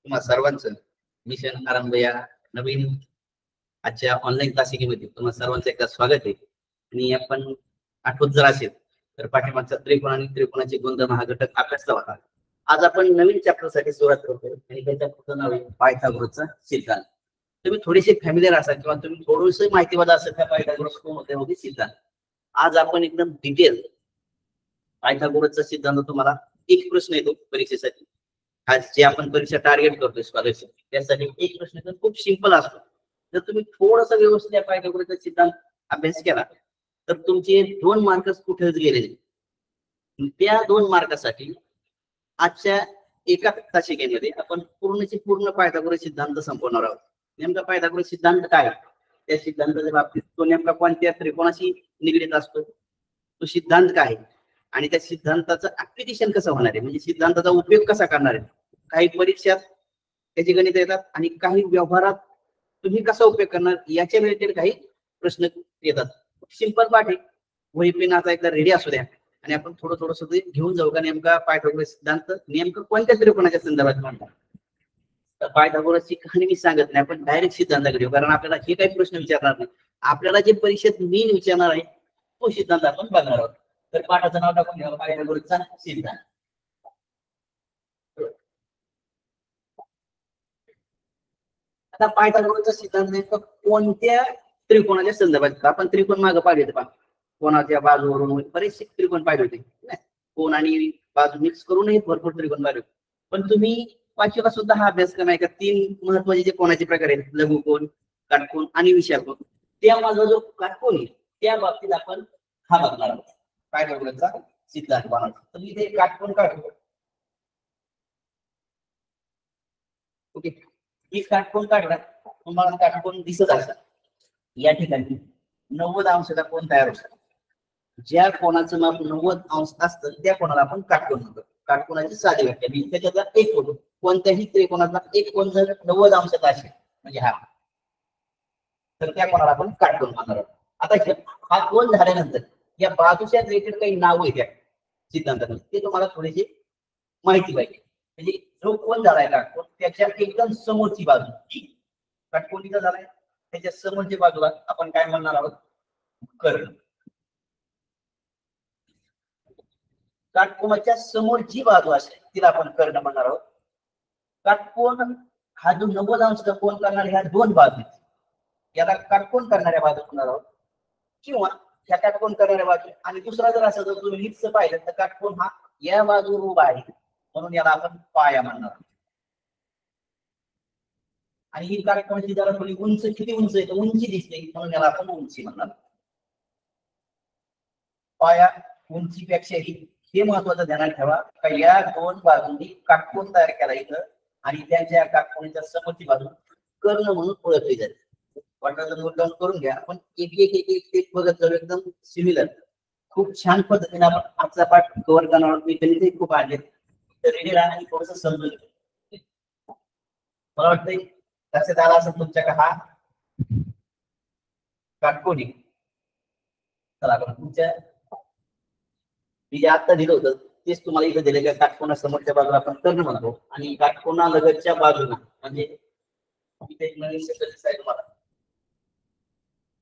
तुम्हा सर्वांचं मिशन आरंभ या नवीन आजच्या ऑनलाईन तासिकेमध्ये तुम्हा सर्वांचं एकदा स्वागत आहे. आणि आपण आठवत जर असेल तर पाठीमागचा त्रिकोण आणि त्रिकोणाचे गुणधर्म हा घटक अभ्यासला होता. आज आपण नवीन चॅप्टर साठी सुरुवात करतोय आणि त्याच्या पुढचं नाव आहे पायथागोरसचा सिद्धांत. तुम्ही थोडेसे फॅमिलियर असाल किंवा तुम्ही थोडंसं माहितीवाद असेल त्या पायथागोरस कोण होते सिद्धांत. आज आपण एकदम डिटेल पायथागोरसचा सिद्धांत, तुम्हाला एक प्रश्न येतो परीक्षेसाठी. आज जे आपण परीक्षा टार्गेट करतोय स्कॉलरशिप, त्यासाठी एक प्रश्न तर खूप सिंपल असतो. जर तुम्ही थोडंसं व्यवस्थित पायथागोरसचा सिद्धांत अभ्यास केला तर तुमचे 2 मार्क कुठेच गेले नाही. त्या 2 मार्कासाठी आजच्या एका तासिकेमध्ये आपण पूर्ण पायथागोरस सिद्धांत संपवणार आहोत. नेमका पायथागोरस सिद्धांत काय, त्या सिद्धांताच्या बाबतीत तो नेमका कोणत्या त्रिकोणाशी निगडीत असतो, तो सिद्धांत काय आणि त्या सिद्धांताचं ऍप्लिकेशन कसं होणार आहे, म्हणजे सिद्धांताचा उपयोग कसा करणार आहे. काही परीक्षात त्याची गणित येतात आणि काही व्यवहारात तुम्ही कसा उपयोग करणार याच्या रिलेटेड काही प्रश्न येतात. सिंपल पाठ आहे. वही पेन आता एकदा रेडी असू द्या आणि आपण थोडं घेऊन जाऊ का नेमका पायथागोरस सिद्धांत नेमकं कोणत्या त्रिकोणाच्या संदर्भात म्हणतात. तर पायथागोरसची कहाणी मी सांगत नाही, आपण डायरेक्ट सिद्धांताकडे येऊ, कारण आपल्याला हे काही प्रश्न विचारणार नाही. आपल्याला जे परीक्षेत मेन विचारणार आहे तो सिद्धांत आपण बघणार आहोत. तर पाठाचं नाव टाकून घ्या, पायथागोरसचा सिद्धांत. आता पायथागोरसचा सिद्धांत नेमका कोणत्या त्रिकोणाच्या संदर्भात. आपण त्रिकोण मागे पाहिले होते, कोणाच्या बाजूवरून बरेचसे त्रिकोण पाहिले होते. कोण आणि बाजू मिक्स करूनही भरपूर त्रिकोण पाहिले होते. पण तुम्ही पाचवीला सुद्धा हा अभ्यास करणार का 3 महत्वाचे जे कोणाचे प्रकार आहेत, लघुकोण, काटकोण आणि विषाकोण. त्या माझा जो काटकोण आहे त्या बाबतीत आपण हा बघणार आहोत पायथागोरसचा सिद्धांत बनवतो. तर इथे काटकोण काढतो. ओके, ही काटकोण काढला, तुम्हाला काटकोण दिसत असतात. या ठिकाणी 90 अंशाचा कोण तयार होतो. ज्या कोणाचं माप 90 अंश असतं त्या कोणाला आपण काटकोण म्हणतो. काटकोणाची साधी व्याख्या त्याच्यातला एक कोण, कोणत्याही त्रिकोणातला एक कोण जर 90 अंशाचा असेल म्हणजे हा, तर त्या कोणाला आपण काटकोण म्हणणार आहोत. आता हा कोण झाल्यानंतर या बाजूच्या रिलेटेड काही नाव आहेत सिद्धांतामध्ये, ते तुम्हाला थोडीशी माहिती पाहिजे. म्हणजे जो कोण झालाय काटकोण त्याच्या एकदम समोरची बाजू काटकोणीचा झालाय, त्याच्या समोरच्या बाजूला आपण काय म्हणणार आहोत, कर्ण. काटकोणाच्या समोरची बाजू असेल तिला आपण कर्ण म्हणणार आहोत. काटकोण हा जो 90 अंशाचा कोण करणारे ह्या 2 बाजू, याला काटकोण करणाऱ्या बाजू म्हणणार आहोत. किंवा ह्या काटकोण करणाऱ्या बाजू आणि दुसरा जर असं जर तुम्ही नीटच पाहिलं तर काटकोण हा या बाजूवर उभा आहे म्हणून याला आपण पाया म्हणणार आहोत. आणि ही काटकोणाची जरा थोडी उंच, किती उंच आहे तर उंची दिसते म्हणून याला आपण उंची म्हणणार. पाया उंचीपेक्षाही हे महत्वाचं ध्यानात ठेवा का या 2 बाजूंनी काटकोण तयार केला इथं आणि त्यांच्या काटकोणीच्या समोरची बाजू कर्ण म्हणून ओळखली जाते. वाटलं नोट डाऊन करून घ्या. आपण एक बघत जाऊ, एकदम सिमिलर. खूप छान पद्धतीने आपण आजचा पाठ कव्हर करणार आहोत. मी गणित खूप आले तर रेडी राहा आणि थोडंसं समजून घ्या. मला वाटतंय लक्षात आला असं तुमच्या का हा काटकोणी. चला आपण तुमच्या मी जे आता दिलं होतं तेच तुम्हाला इथं दिले. काटकोणा समोरच्या बाजूला आपण कर्ण म्हणतो आणि काटकोणा लगतच्या बाजूला म्हणजे इथे एक नवीन शब्द दिसतोय तुम्हाला,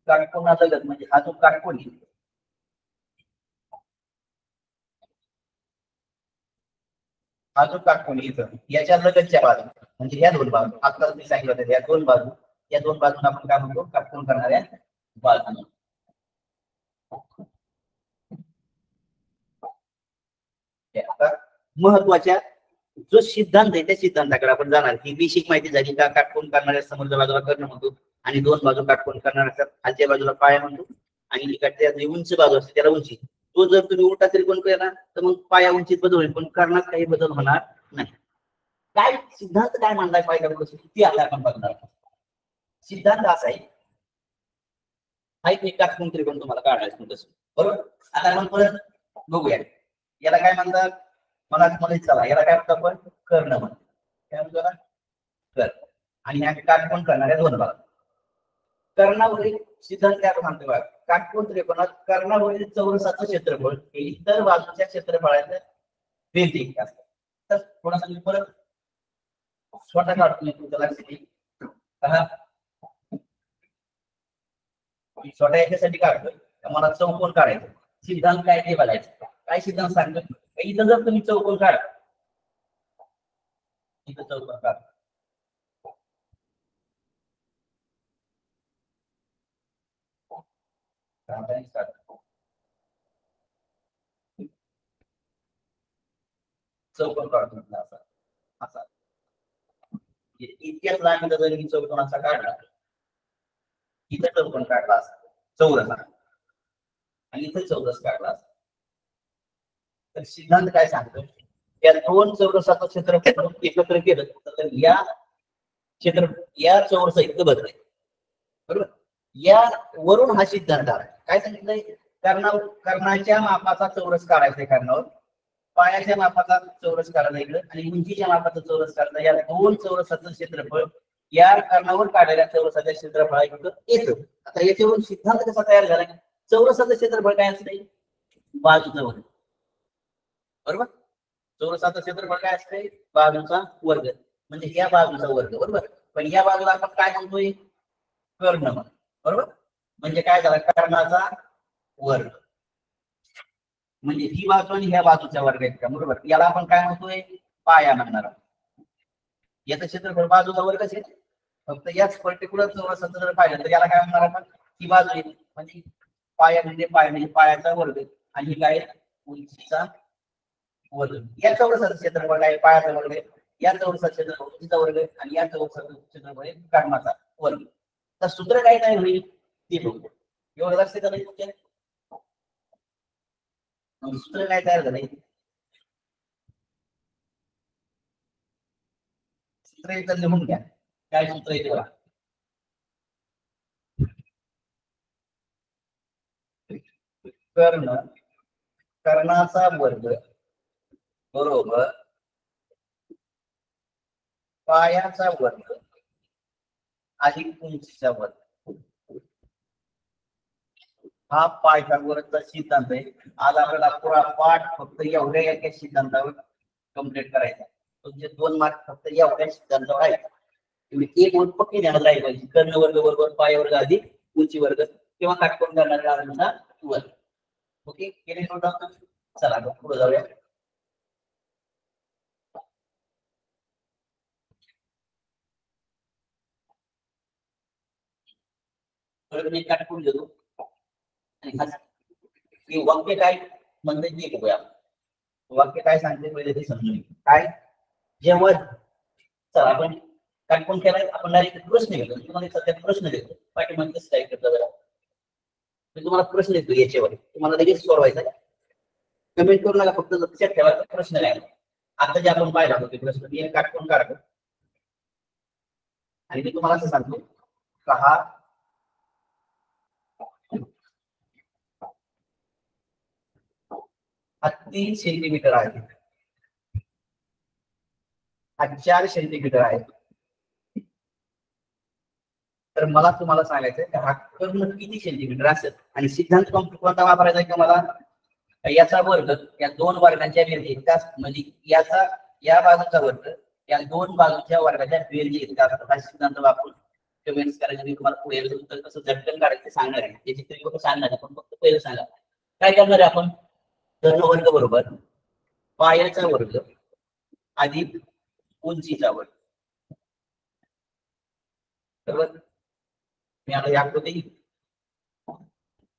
काटकोणा लगत म्हणजे हा जो काटकोणी, हा जो काटकोणी इथं याच्या लगतच्या बाजू म्हणजे ह्या 2 बाजू, आता तुम्ही सांगितलं होतं या 2 बाजू, या 2 बाजूंना आपण काय म्हणतो, काटकोण करणाऱ्या बाजू. आता महत्वाच्या जो सिद्धांत आहे त्या सिद्धांताकडे आपण जाणार. ही बेसिक माहिती झाली का काटकोण करणाऱ्या समोरच्या बाजूला कर्ण म्हणतो आणि 2 बाजू काटकोण करणाऱ्या खालच्या बाजूला पाया म्हणतो आणि इकडच्या जी उंच बाजू असते त्याला उंची. तो जर तुम्ही उलटा त्रिकोण केला तर मग पाया उंचीत बदल होईल पण कर्णात काही बदल होणार नाही. काय सिद्धांत काय मांडलाय पायथागोरस ती आता आपण बघणार. सिद्धांत असा आहे, हा एक काटकोन त्रिकोण तुम्हाला काढायचं तसं बरोबर. आता आपण परत बघूया याला काय म्हणतात. मला चला याला काय म्हणतो आपण, कर्ण म्हणतो. काय म्हणतो ना, कर्ण. आणि ह्या काटकोण करणाऱ्या 2 बाजू. कर्णावरील सिद्धांत काय सांगतो बघा, काटकोन त्रिकोणात कर्णावरील चौरसाचं क्षेत्रफळ हे इतर बाजूच्या क्षेत्रफळाचं बेरीज असतं. तर थोडासा परत स्वतः काढतो मी तुमच्या लक्षात येईल पहा स्वतः याच्यासाठी काढतोय मला चौकोन काढायचं सिद्धांत काय ते बघायचं काय सिद्धांत सांगतो इथं जर तुम्ही चौकोन काढ इथं चौकोन काढ चौकोन काढतो असा असा इतक्याच लांबीचा जर मी चौकोन असा काढला इथं चौकोन काढला असा चौरस आणि इथं चौरस काढला असा तर सिद्धांत काय सांगतो या दोन चौरसाचं क्षेत्रफळ एकत्र केलं तर या चौरस इतकं बदल आहे बरोबर या वरून हा सिद्धांत आला काय सांगितलंय कर्णाच्या मापाचा चौरस काढायचा कर्णावर पायाच्या मापाचा चौरस काढायचा इकडं आणि उंचीच्या मापाचा चौरस काढायचा या दोन चौरसाचं क्षेत्रफळ या कर्णावर काढलेल्या चौरसाच्या क्षेत्रफळा इतकं येतं आता याच्यावरून सिद्धांत कसा तयार झाला चौरसाचं क्षेत्रफळ काय असते बाजूचा वर्ग बरोबर चौरसाचं क्षेत्रफळ काय असते बाजूचा वर्ग म्हणजे या बाजूचा वर्ग बरोबर पण या बाजूला आपण काय म्हणतोय कर्ण बरोबर म्हणजे काय झालं कर्णाचा वर्ग म्हणजे ही बाजू आणि ह्या बाजूच्या वर्ग आहेत का बरोबर याला आपण काय म्हणतोय पाया म्हणणार आहोत याचं क्षेत्रफळ बाजूचा वर्ग असेल फक्त याच पर्टिक्युलर चौरसाचं जर पाहिलं तर याला काय म्हणणार आपण ही बाजू आहे म्हणजे पाया म्हणजे पायाचा वर्ग आणि ही काय उंचीचा वर्ग या चौरसाचं क्षेत्रफळ काय पायाचा वर्ग आहे या चौरसाचं क्षेत्रफळ उंचीचा वर्ग आहे आणि या चौरसाचं क्षेत्रफळ कर्णाचा वर्ग तर सूत्र काय काय होईल ते बघू एवढं लक्षात आलं तुमच्या सूत्र काय तयार झालंय सूत्र एकदा लिहून घ्या काय सूत्र आहे तेव्हा कर्णाचा वर्ग बरोबर पायाचा वर्ग अधिक उंचीचा वर्ग हा पायथागोरसचा सिद्धांत आहे आज आपल्याला पुरा पाठ फक्त एवढ्या एका सिद्धांतावर कम्प्लीट करायचा तुमचे 2 मार्क फक्त एवढ्या सिद्धांतावर आहेत तुम्ही एक वर्ग पक्के ध्यानात राहिला पाहिजे कर्ण वर्ग बरोबर पाय वर्ग अधिक उंची वर्ग किंवा काटकोन करणाऱ्या वर्ग ओके केले चला पुढे जाऊया मी काटकोन घेतो आणि वाक्य काय म्हणते ते बघूया वाक्य काय सांगते पहिले ते समजून काय जेव्हा चला आपण काटकोन केलाय आपण डायरेक्ट प्रश्न घेतो तुम्हाला सध्या प्रश्न देतो पाठीमागे कसं काय करता जरा मी तुम्हाला प्रश्न देतो याच्यावर तुम्हाला लगेच सोडवायचा कमेंट करू नका फक्त लक्षात ठेवायचा प्रश्न नाही आता जे आपण पाहिला होतो ते प्रश्न मी काटकोन काढतो आणि मी तुम्हाला असं सांगतो का हा 3 सेंटीमीटर आहे हा 4 सेंटीमीटर आहे तर मला तुम्हाला सांगायचं की हा कर्ण किती सेंटीमीटर असेल आणि सिद्धांत कोणता वापरायचा आहे की मला याचा वर्ग या दोन वर्गांच्या बेरजे इतकाच म्हणजे याचा या बाजूचा वर्ग या दोन बाजूच्या वर्गाच्या बेरजे इतका हा सिद्धांत वापरून कमेंट्स करायचे मी तुम्हाला पुढे उत्तर कसं झटकन काढायचं सांगणार आहे त्याची तरी सांगणार आहे पण फक्त पहिलं सांगा काय करणार आहे आपण कर्ण वर्ग बरोबर पायाचा वर्ग अधिक उंचीचा वर्ग बरोबर मी आता याकृती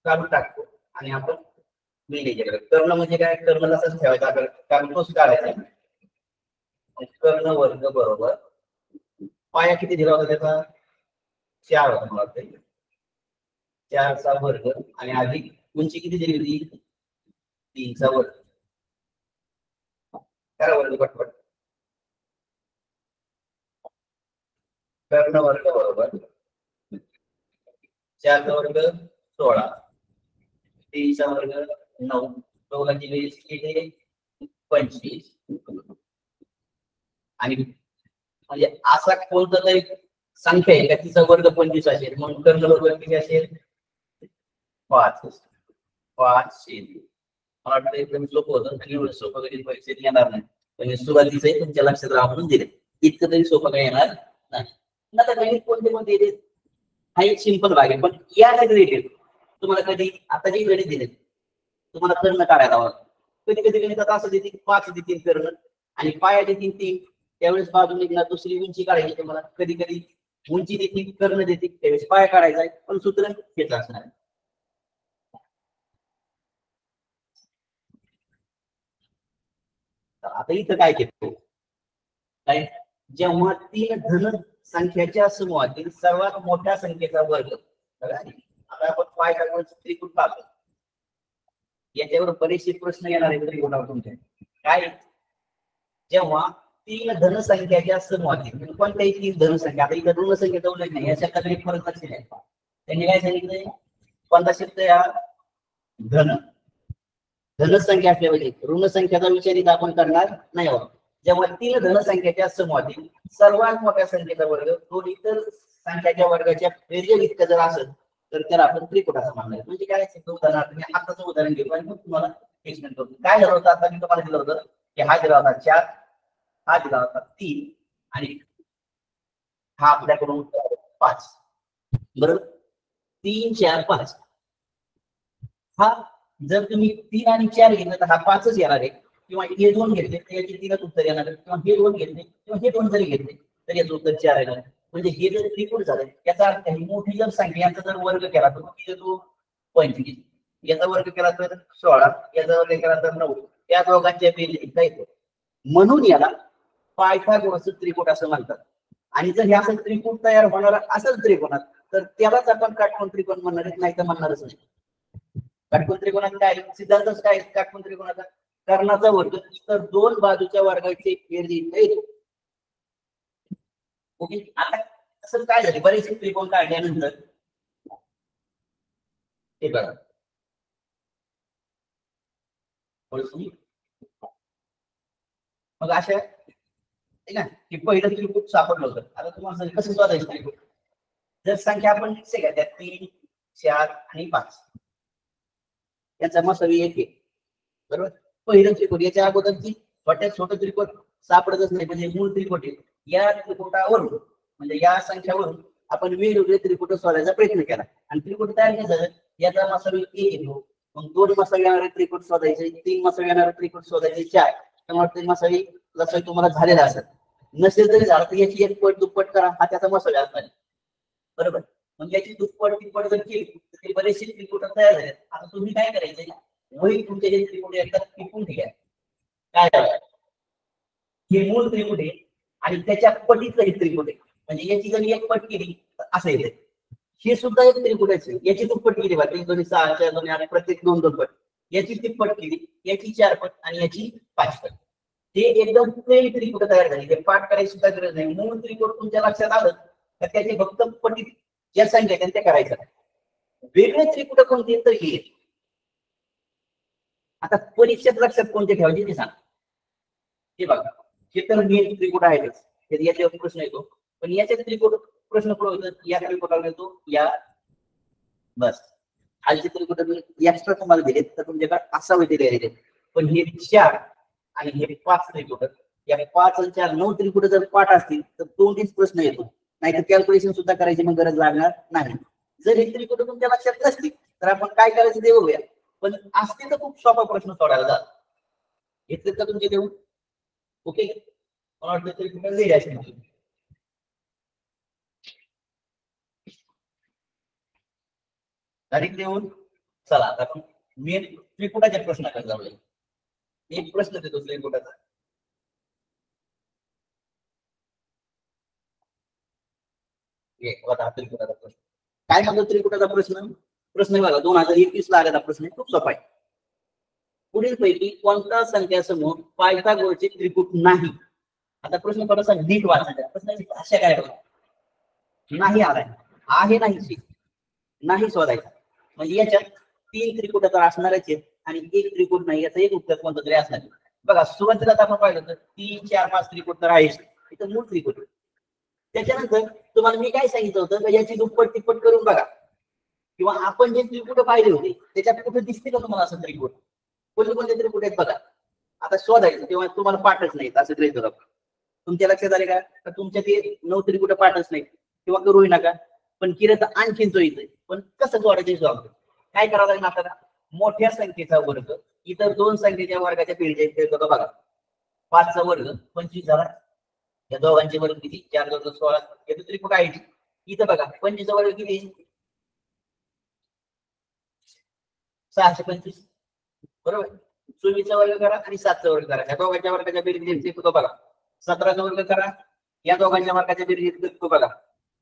काढून टाकतो आणि आपण कर्ण म्हणजे काय कर्ण असंच ठेवायचा कारण तोच काढायचा कर्ण वर्ग बरोबर पाया किती दिला होता त्याचा 4 होता मला 4 चा वर्ग आणि अधिक उंची किती दिली होती 3 चा वर्ग करा वर्ग पटपट कर्ण वर्ग बरोबर 4 चा वर्ग 16 3 चा वर्ग 9 दोघांची बेरीज किती 25 आणि म्हणजे असा कोणता तरी संख्या आहे का तिचा वर्ग 25 असेल म्हणून कर्ण वर्ग किती असेल 5 मला वाटतं एकदम सोपं होतं आणि एवढं सोपं कधी परीक्षेत येणार नाही पण सुरुवातीचं तुमच्या लक्षात राहा म्हणून दिले इतकं तरी सोपं काय येणार नाही. आता गणित कोणते कोणते येते हा एक सिंपल भाग आहे, पण या रिलेटेड तुम्हाला कधी आता जे गणित दिले तुम्हाला करणं काढायला हवं. कधी कधी गणितात असं देतील 5 देतील करणं आणि पाया देतील 3, त्यावेळेस बाजू निघणार दुसरी उंची काढायची तुम्हाला. कधी कधी उंची देतील कर्ण देतील त्यावेळेस पाया काढायचा आहे, पण सूत्र हेच असणार आहे. आता इथं काय केलं काय, जेव्हा 3 धन संख्याच्या समूहातील सर्वात मोठ्या संख्येचा वर्ग, आता आपण पायथागोरसचे त्रिकोण पाहतो, याच्यावर बरेचसे प्रश्न येणार आहेत त्रिकोणावर तुमच्या. काय, जेव्हा 3 धनसंख्याच्या समूहातील कोणत्याही 3 धनसंख्या, आता इथं ऋण संख्येचा उल्लेख नाही, या शब्दात एक फरक लक्षात आहे. त्यांनी काय सांगितलंय, कोणता शब्द या धन धनसंख्या असल्यामुळे ऋण संख्याचा विचार इथं आपण करणार नाही आहोत. जेव्हा 3 धनसंख्याच्या समूहातील सर्वात मोठ्या संख्येचा वर्ग दोन इतर संख्याच्या वर्गाच्या बेरजे इतकं जर असेल तर त्याला आपण त्रिकोण असं म्हणणार. म्हणजे काय, उदाहरणार्थ मी आताचं उदाहरण घेऊ आणि मग तुम्हाला एक्सप्लेन करतो. काय झालं होतं, आता मी तुम्हाला दिलं होतं की हा दिला होता 4, हा दिला होता 3 आणि हा आपल्याकडून 5, बरोबर. 3 4 5 हा जर तुम्ही 3 आणि 4 घेतलं तर हा 5च येणार आहे, किंवा हे 2 घेतले तर याचे 3च उत्तर येणार आहे, किंवा हे 2 घेतले किंवा हे 2 जरी घेतले तर याचं उत्तर 4 येणार. म्हणजे हे जर त्रिकोण झालं याचा अर्थ ही मोठी जर संख्या याचा जर वर्ग केला तर तो 25, याचा वर्ग केला तर 16, याचा वर्ग केला तर 9, या दोघांच्या बेरीज इतका येतो. म्हणून याला पायथागोरसचे त्रिकोण असं म्हणतात. आणि जर हे असं त्रिकोण तयार होणार असेल त्रिकोणात तर त्यालाच आपण काटकोन त्रिकोण म्हणणार, नाही तर म्हणणारच नाही. काटकोन त्रिकोणात काय सिद्धांतच काय, काटकोन त्रिकोणाचा कर्णाचा वर्ग तर 2 बाजूच्या वर्गाचे बेरीज. ओके, आता असं काय झालं, बरेचसे त्रिकोण काढल्यानंतर हे बघा मग अशा ना की पहिलं त्रिकोण सापडलं होतं. आता तुम्हाला कसं शोधायचं त्रिकोण, जर संख्या आपण त्या 3 4 आणि 5 याचा मसावी 1 आहे, बरोबर. पहिलं त्रिकोण याच्या अगोदरची छोटं त्रिकोण सापडतच नाही, म्हणजे मूळ त्रिकोण या त्रिकोणावरून म्हणजे या संख्यावरून आपण वेगवेगळे त्रिकोण शोधायचा प्रयत्न केला आणि त्रिकोण तयार काय झालं, याचा मसावी 1 येतो. मग 2 मसावी येणारे त्रिकोण शोधायचे, 3 मसावी येणारे त्रिकोण शोधायचे, 4 त्यामुळे 3 मसावी जसं तुम्हाला झालेला असेल, नसेल तरी झालं तर याची 1 पट दुप्पट करा, हा त्याचा मसावी असणार, बरोबर. मग याची दुप्पट तिप्पट जर केली तरी बरेचसे त्रिकोण तयार झाले. आता तुम्ही काय करायचं, वही तुमच्या जे त्रिकोण येतात टिपून ठेवा. काय झालं, हे मूळ त्रिकोण आहे आणि त्याच्या पटीचं हे त्रिकोण आहे, म्हणजे याची जर 1 पट केली तर असं येते. हे सुद्धा एक त्रिकोणाच आहे, याची दुप्पट केली बघा, 3 2 6 4 2 8 प्रत्येक 2 2 पट, याची तिप्पट केली, याची 4 पट आणि याची 5 पट. हे एकदम प्लेन त्रिकोण तयार झाले, ते पाठ करायची सुद्धा गरज नाही. मूळ त्रिकोण तुमच्या लक्षात आलं तर त्याचे फक्त पटीत ज्या संख्या त्या करायच्या. वेगळे त्रिकोण कोणते तर हे. आता परीक्षेत लक्षात कोणते ठेवायचे ते सांग. हे बघा, हे तर मेन त्रिकोण आहेच, याच्यावर प्रश्न येतो, पण याचे त्रिकोण प्रश्न या त्रिकोणावर येतो या, बस. खालचे त्रिकोण एक्स्ट्रा तुम्हाला दिलेत तर तुमच्याकडे असावे दिलेले, पण हे 4 आणि हे 5 त्रिकोण, या 5 आणि 4 9 त्रिकोण जर पाठ असतील तर 2 प्रश्न येतो, नाही तर कॅल्क्युलेशन सुद्धा करायची मग गरज लागणार नाही. जर हे त्रिकोण तुमच्या लक्षात नसतील तर आपण काय करायचं ते बघूया, पण असते तर खूप सोपा प्रश्न सोडायला जात. घेतले का तुमचे देऊन, ओके. मला वाटतं त्रिकोण लिहिले असेल तारीख देऊन. चला आता आपण मेन त्रिकोणाच्या प्रश्नाकडे जाऊया. एक प्रश्न देतो त्रिकोणाचा, त्रिकोणाचा प्रश्न काय म्हणतो. त्रिकोणाचा प्रश्न बघा 2021 ला आलेला प्रश्न खूप सोपा आहे. पुढील पैकी कोणता संख्या समूह पायथागोरसचे त्रिकोण नाही. आता प्रश्न थोडासा नीट वाचायचा, प्रश्नाची भाषा काय बघा, नाही आलाय, आहे नाही शोधायचा. म्हणजे याच्यात 3 त्रिकोण तर असणारच आहेत आणि 1 त्रिकोण नाही, याचं एक उत्तर कोणतं तरी असणार. बघा सुरुवातीला आपण पाहिलं तर 3 4 5 त्रिकोण तर आहेच, इथं मूळ त्रिकोण. त्याच्यानंतर तुम्हाला मी काय सांगितलं होतं, याची दुप्पट तिप्पट करून बघा, किंवा आपण जे त्रिकोण पाहिले होते त्याच्यात कुठे दिसते का तुम्हाला असं त्रिकोण, कोणते त्रिकोण आहेत बघा. आता शोधायचं तेव्हा तुम्हाला पाठच नाही असं ग्रहित धरा. तुमच्या लक्षात आले का? तुमच्या ते 9 त्रिकुट पाठच नाही किंवा करूही नका, पण केलं तर आणखीन जोडायचंय. पण कसं जोडायचं जॉब काय करावं लागेल आपल्याला? मोठ्या संख्येचा वर्ग इतर 2 संख्येच्या वर्गाच्या बेरजेत बघा. 5 चा वर्ग 25 झाला. या दोघांचे वर्ग किती? 4 2 16. हे त्रिकुट आहे. इथं बघा 25 चा वर्ग किती? 625 बरोबर. 24 चा वर्ग करा आणि 7 चा वर्ग करा. या दोघांच्या वर्गाच्या बेरजेत बघा. 17 चा वर्ग करा, या दोघांच्या वर्गाच्या बेरजेत बघा.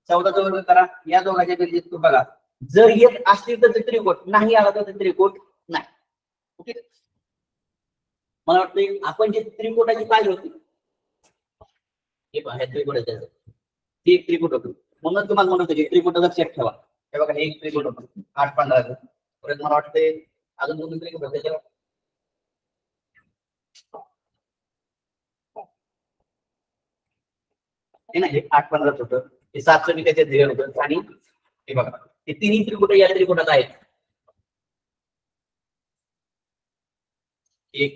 14 चा वर्ग करा, या दोघांच्या बेरजेत बघा. जर येत असतील तर त्रिकोट, नाही आला तर त्रिकोट नाही. ओके. मला वाटतं आपण जे त्रिकोटाची पाहिजे होती हे पहा, त्रिकोटाचे ते एक त्रिकोट होतं. म्हणून तुम्हाला म्हणत होते त्रिकोट लक्षात ठेवा. हे बघा हे एक त्रिकोट होतं 8 15. परत मला वाटतंय अजून 2 त्रिकोट होते त्याच्यावर. हे नाही 8 15 होतं. हे 7 मी त्याच्यात दिलं होतं. आणि हे बघा हे तिन्ही त्रिकोट या त्रिकोटात आहेत. एक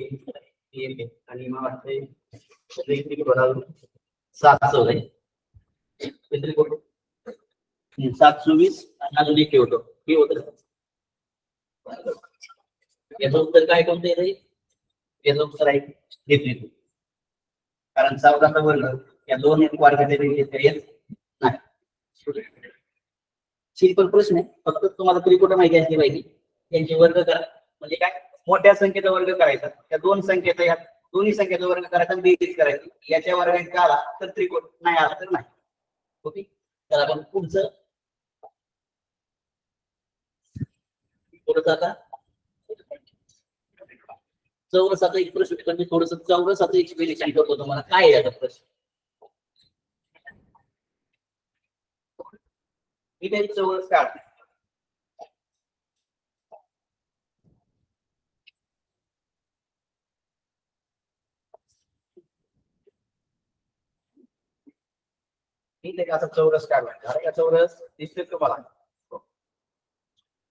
आणि मला वाटतंय 7 14 त्रिकोट 7 24 आणि अजून एक होतं. हे होतं याचं उत्तर काय कोणतं येते? याचं उत्तर आहे हे त्रिकोट. कारण 14 चा वर्ग या दोन वर्गाच्या बेरजेत येत नाही. सिंपल प्रश्न आहे. फक्त तुम्हाला त्रिकोट माहिती असली पाहिजे. त्यांचे वर्ग करा. म्हणजे काय? मोठ्या संख्येचा वर्ग करायचा, त्या 2 संख्येचा या दोन्ही संख्येचा वर्ग करायचा आणि बेरीज करायची. याच्या वर्गात आला तर त्रिकोट, नाही आला तर नाही. ओके. तर आपण पुढचं आता चौरसाचा एक प्रश्न म्हणजे थोडस चौरसाचं एक्सप्लेनेशन करतो तुम्हाला. काय आहे याचा प्रश्न? मी काही चौरस काढतो. ठीक आहे. आता चौरस काढला. चौरस दिसतोय तुम्हाला?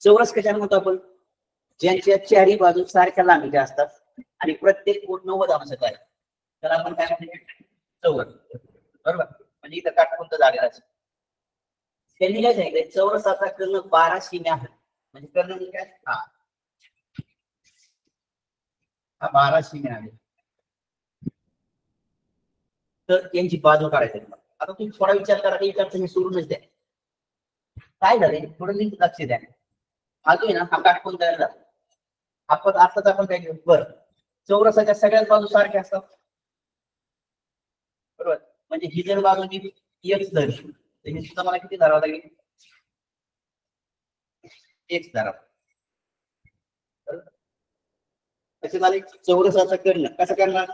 चौरस कशाला म्हणतो आपण? ज्यांच्या चारही बाजू सारख्या लांबीच्या असतात आणि प्रत्येक कोट 90 अंशाचा आहे, तर आपण काय म्हणतो? चौरस. बरोबर. म्हणजे इथं काटकोन झालेला असतो. त्यांनी काय सांगितलंय? चौरसाचा कर्ण 12 सीम्या आहेत. म्हणजे कर्ण म्हणजे काय? हा 12 सीम्या आहेत. तर त्यांची बाजू काढायची. आता तुम्ही थोडा विचार करा. काही विचार तुम्ही सोडूनच द्या. काय झालंय थोडं नीट लक्ष द्या. अजून ना हा काटकोन तयार झाला. आपण आताच आपण काय घेऊ? बरं, चौरसाच्या सगळ्याच बाजू सारख्या असतात. बरोबर. म्हणजे ही जर बाजू मी एक्स धरली तर ही सुद्धा मला किती धरावं लागेल? एक्स धरावं. कसे झाले? चौरसाचा कर्ण कसं करणार?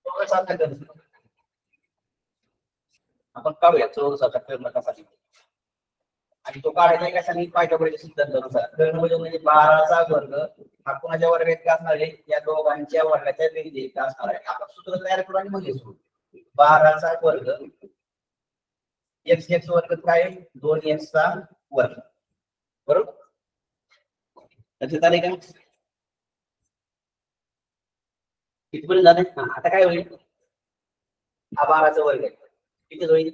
चौरसाचा कर्ण आपण काढूया. चौरसाचा कर्ण कसा आणि तो काढायचा कशाने? पायथागोरसच्या सिद्धांतानुसार. कर्ण म्हणजे 12चा वर्ग हा कोणाच्या वर्गात असणार आहे? या दोघांच्या वर्गाच्या बेरजेत असणार आहे. आपण सूत्र तयार करू आणि मग हे सोडू. 12चा वर्ग एक्स एक्स वर्ग काय? 2x चा वर्ग. बरोबर. लक्षात आले का? कितीपर्यंत झाले? आता काय होईल? हा 12चा वर्ग आहे. किती होईल?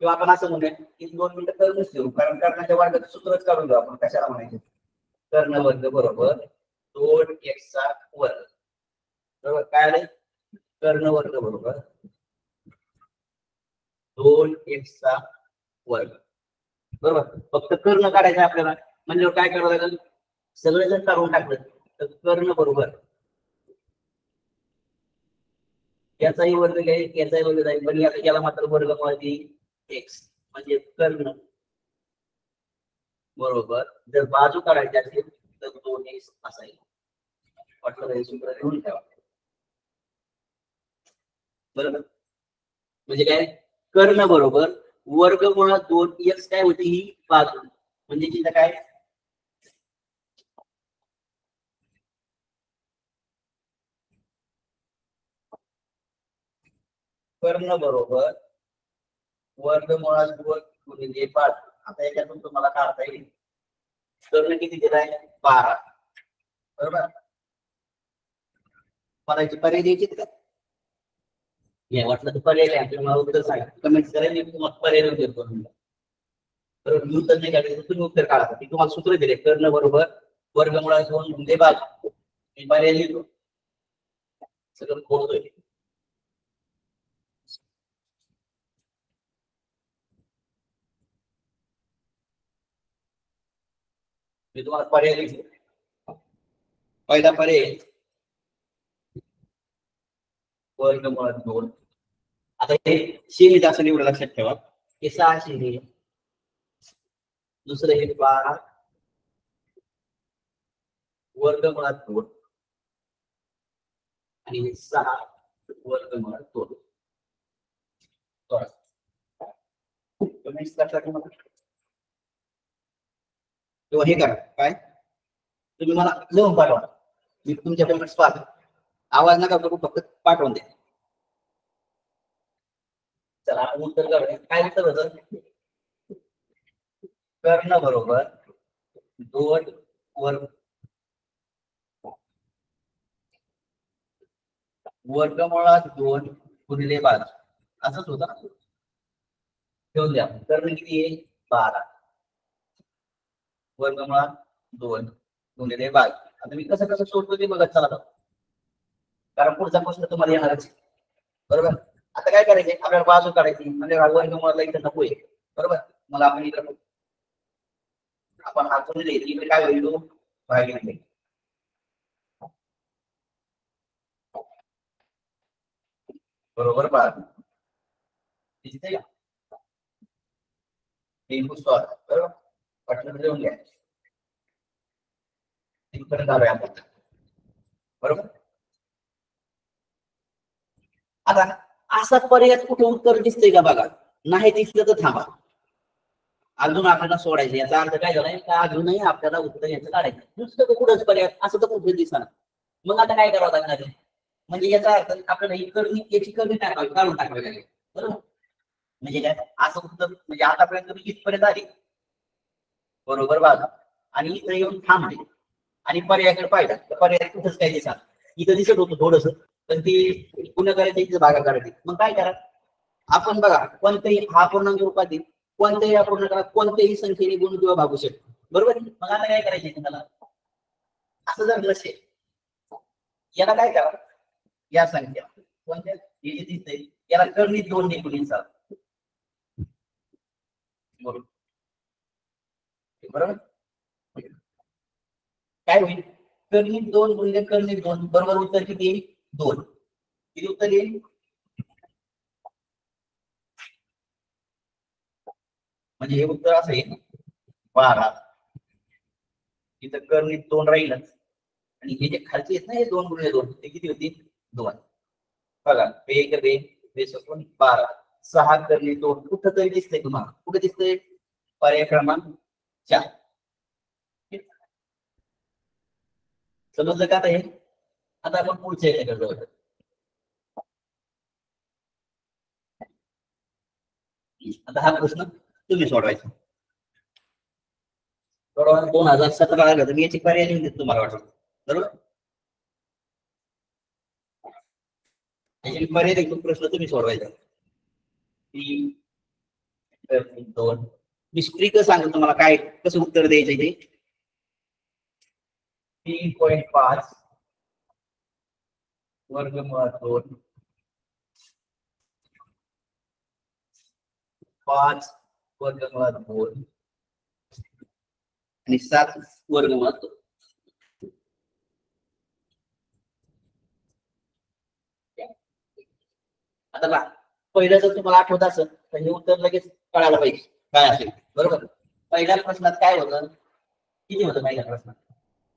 किंवा आपण असं म्हणूया की 2 मिनिटं करूनच देऊ. कारण कर्णाच्या वर्गाचं सूत्रच काढून घेऊ आपण. कशाला म्हणायचं? कर्ण वर्ग बरोबर 2x चा वर्ग. बरोबर. काय आले? कर्ण वर्ग बरोबर 2x चा वर्ग. बरोबर. फक्त कर्ण काढायचं आपल्याला. म्हणजे काय करावं लागेल? सगळे जर काढून टाकलं तर कर्ण बरोबर याचाही वर्ग घ्यायचा, याचाही वर्ग जाईल. पण याला मात्र वर्ग मध्ये एक्स म्हणजे कर्ण बरोबर जर बाजू काढायची असेल तर 2x असायला. वाटलं हे सूत्र लिहून ठेवा. बरोबर. म्हणजे काय? कर्ण बरोबर वर्गमुळात 2x काय होती? ही बाजू. म्हणजे तिथं काय? कर्ण बरोबर वर्गमुळात 2 गुणिले 5. आता याच्यातून तुम्हाला काढता येईल. कर्ण किती दिलाय? 12. बरोबर. पदाचे पर्याय द्यायचे का? या वाटलं तर पर्याय काय आपल्याला मला उत्तर सांगा, कमेंट करा, मी तुम्हाला पर्याय उत्तर करून द्या. तर मी उत्तर नाही काढले तर तुम्ही उत्तर काढा. मी तुम्हाला सूत्र दिले, कर्ण बरोबर वर्गमुळात 2 गुणिले 12. मी पर्याय लिहितो, सगळं खोडतोय. मी तुम्हाला पर्याय लिहितो. पहिला पर्याय वर्गमुळात 2. आता हे शेरीत असं एवढं लक्षात ठेवा, हे 6 शेरी. दुसरं हे 12 वर्गमुळात 2 आणि हे 6 वर्गमुळात 2. किंवा हे करा, काय तुम्ही मला लिहून पाठवा, मी तुमच्या पेमेंट्स पाहतो. आवाज नका करू, फक्त पाठवून द्या. चला आपण उत्तर करूया. काय उत्तर होतं? कर्ण बरोबर 2 वर्गमुळात 2 गुणिले 12 असंच होतं. ठेवून द्या. कर्ण किती आहे? 12 वर्गमुळात 2 गुणिले 12. आता मी कसं कसं सोडतो ते बघत चला, कारण पुढचा प्रश्न तुम्हाला येणारच, बरोबर. आता काय करायचे, आपल्याला बाजू काढायची, म्हणजे वर्गमुळाला इथं नको आहे, बरोबर. मला आपण इकडे आपण हातून इकडे काय होईल, भागिले बरोबर 12 दिसते का? बरोबर, पटकन लिहून घ्या. तिथपर्यंत आलोय आपण, बरोबर. आता असा पर्याय कुठे उत्तर दिसतंय का बघा, नाही दिसलं तर थांबा. अजून आपल्याला सोडायचं, याचा अर्थ काय झालाय का अजूनही आपल्याला उत्तर याचं काढायचं. नुसतं कुठंच पर्याय असं तर कुठे दिसणार. मग आता काय करावं लागणार आहे, म्हणजे याचा अर्थ आपल्याला ही करणी याची करणी टाकावी, काढून टाकावी लागेल, बरोबर. म्हणजे काय असं उत्तर, म्हणजे आतापर्यंत तुम्ही इथपर्यंत आली, बरोबर बघा, आणि इथं येऊन थांबले आणि पर्यायाकडे पाहिजे तर पर्याय कुठंच काय दिसणार. इथं दिसत होतं थोडस, पण ती पुन्हा करायची, इथं भागा करायची. मग काय करा आपण, बघा कोणत्याही हा पूर्णांक रूपातील कोणत्याही अपूर्णांकाला कोणत्याही संख्येने गुण किंवा भागू शकतो, बरोबर. मग आता काय करायचे तुम्हाला, असं जर नसेल याला काय करा, या संख्या कोणत्या हे जे दिसतंय याला कर्णित 2 ने गुणिले 7, बरोबर. काय होईल, कर्णित 2 गुणिले कर्णित 2 बरोबर उत्तर किती येईल? 2. किती उत्तर येईल? म्हणजे हे उत्तर असं आहे 12. इथं कर्णित 2 राहीलच, आणि हे जे खालचे आहेत ना, हे 2 गुणिले 2 ते किती होतील? 2. बघा, एक 12 6 कर्णित 2 कुठं तरी दिसतंय तुम्हाला, कुठे दिसतंय? पर्याय क्रमांक 4. समजलं का? आता हे आता आपण पुढच्या याच्याकडे जाऊ. आता हा प्रश्न तुम्ही सोडवायचा. 2017 आलं तर मी याची पर्याय लिहून देतो तुम्हाला, वाटतं बरोबर. याची पर्याय देतो, प्रश्न तुम्ही सोडवायचा. 2 मी स्ट्रिक सांगतो तुम्हाला काय कसं उत्तर द्यायचं ते. 3.5 वर्गमुळात 2 5 वर्गमुळात 2 आणि 7 वर्गमुळात 2. आता बघा, पहिलं जर तुम्हाला आठवत असेल तर हे उत्तर लगेच कळायला पाहिजे काय असेल, बरोबर. पहिल्या प्रश्नात काय होतं, किती होतं पहिल्या प्रश्नात?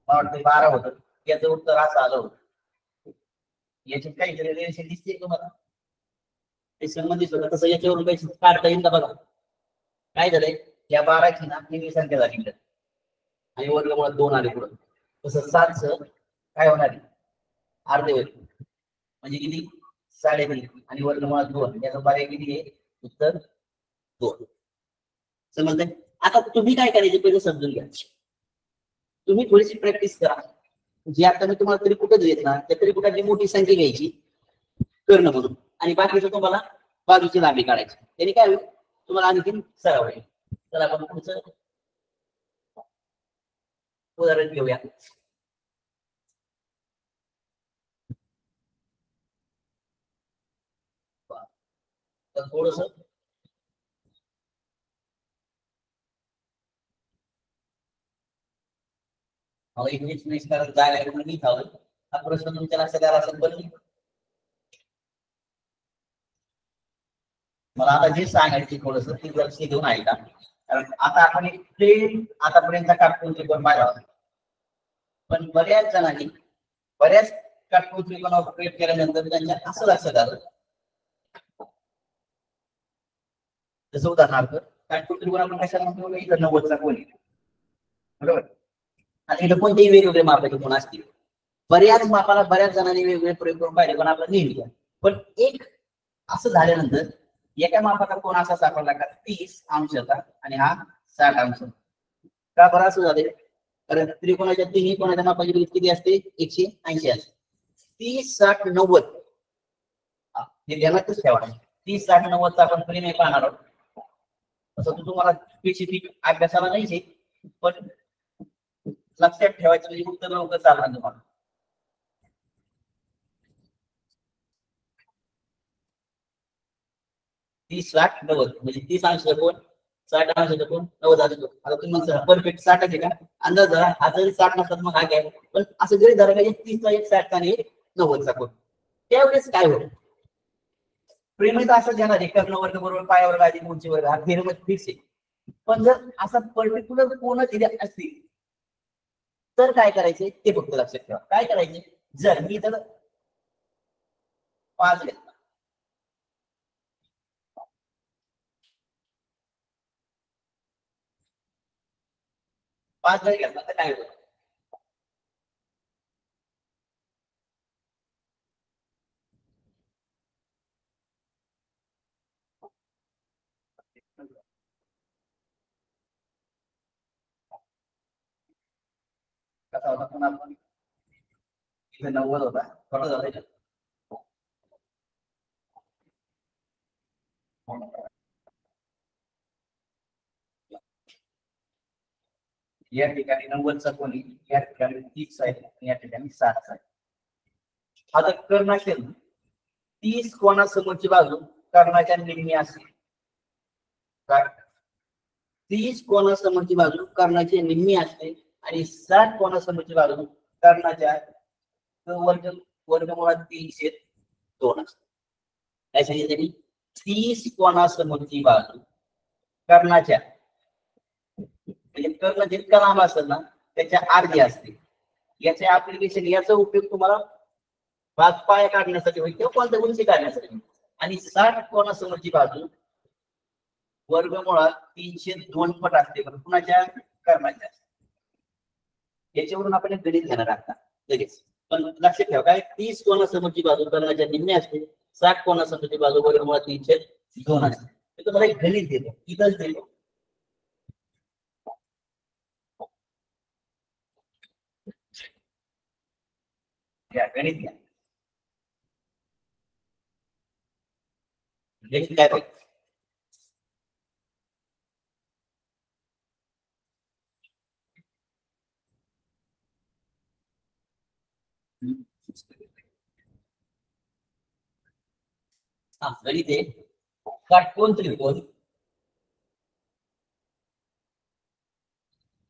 मला वाटतं 12 होतं. याचं उत्तर असं आलं होतं. याची काहीतरी रिलेशन दिसते तुम्हाला, ते संबंधित होतं, तसं याच्यावरून काही काढता येईल का बघा. काय झालंय, या 12ची ना निम्मी संख्या झाली आणि वर्गमुळात 2 आले पुढं, तसं 7चं काय होणार आहे, अर्धे होईल, म्हणजे किती? 3.5 आणि वर्गमुळात 2, याचा पर्याय किती आहे? उत्तर 2. समजलंय? आता तुम्ही काय करायचे पहिलं समजून घ्या. तुम्ही थोडीशी प्रॅक्टिस करा, जे आता मी तुम्हाला त्रिकुटच देत ना, त्या त्रिकुटाची मोठी संख्या घ्यायची कर्ण म्हणून, आणि बाकीचं तुम्हाला बाजूची लांबी काढायची. त्याने काय होईल, तुम्हाला आणखी सराव होईल. तर आपण पुढचं उदाहरण घेऊया. तर थोडस इंग्लिश मिक्स करत जागा म्हणून लिहित हा प्रश्न तुमच्या लक्षात आला असेल. पण मला आता जे सांगायचे थोडस ते लक्ष देऊन ऐका. कारण आता आपण एक प्लेन आतापर्यंत काटकोन त्रिकोण पाहिला होता, पण बऱ्याच जणांनी बऱ्याच काटकोन त्रिकोण ऑपरेट केल्यानंतर त्यांच्या असं लक्षात आलं, जसं उदाहरणार्थ काटकोन त्रिकोण आपण कशाला म्हणतो, इथं 90चा कोन आहे बरोबर, आणि इथं कोणतेही वेगवेगळे मापाचे कोण असतील. बऱ्याच मापाला बऱ्याच जणांनी वेगवेगळे प्रयोग करून पाहिले, पण आपलं नेहमी पण एक असं झाल्यानंतर एका मापाचा कोण असा सापडला का 30 अंशाचा आणि हा 60 अंश. का बरं असं झालं, कारण त्रिकोणाच्या तिन्ही कोणाच्या मापाची बेरीज किती असते, 180 असते. 30 60 90 हे ध्यानातच ठेवा. 30 60 90 चा आपण परिमेय पाहणार आहोत. असं तुम्हाला स्पेसिफिक अभ्यासाला नाहीच, पण लक्षात ठेवायचं म्हणजे उत्तर लवकर चालणार तुम्हाला. 30 60 90 म्हणजे 30 अंशाचा कोण, 60 अंशाचा कोण, 90 अंशाचा कोण. आता तुम्ही म्हणता परफेक्ट 60 आहे का, अंदाज धरा. हा जरी 60 नसतात मग हा काय, पण असं जरी धरा का 30 चा 1 60 आणि 90 चा कोण, त्यावेळेस काय होईल, प्रेमित असं घेणार आहे कर्ण वर्ग बरोबर पाय वर्ग अधिक उंची वर्ग, हा थेरम फिक्स आहे. पण जर असा पर्टिक्युलर कोण दिले असतील तर काय करायचे ते फक्त लक्षात ठेवा. काय करायचे, जर मी तर 5 घेतला, 5 जरी घेतला तर काय होतं, कसा होता पण आपण इथे 90 होता, थोडा झाला या ठिकाणी 90चा कोणी, या ठिकाणी 30 आहे आणि या ठिकाणी 60 आहे. आता कर्ण असेल 30 कोणासमोरची बाजू कर्णाच्या निम्मी असेल, 30 कोणासमोरची बाजू कर्णाची निम्मी असते आणि 60 कोणासमोरची बाजू कर्णाच्या वर्गमुळात 3/2 असते. काय सांगितलं त्यांनी, 30 कोणासमोरची बाजू कर्णाच्या, म्हणजे कर्ण जितका लांब असेल ना त्याच्या अर्धी असते. याचे ऍप्लिकेशन, याचा उपयोग तुम्हाला पाय काढण्यासाठी होईल किंवा कोणत्या उंची काढण्यासाठी. आणि 60 कोणासमोरची बाजू वर्गमुळात 302 पट असते, पण कुणाच्या, कर्णाच्या. याच्यावरून आपण एक गणित घेणार आता लगेच. पण लक्षात ठेवा, काय 30 कोणासमोरची बाजू कर्णाच्या निम्मी असते, 60 कोणासमोरची बाजू वर्गमुळात 302 असते. मी तुम्हाला एक गणित देतो, इथंच देतो. गणित घ्या, गणित काय पाहिजे, गणित आहे काटकोन त्रिकोण,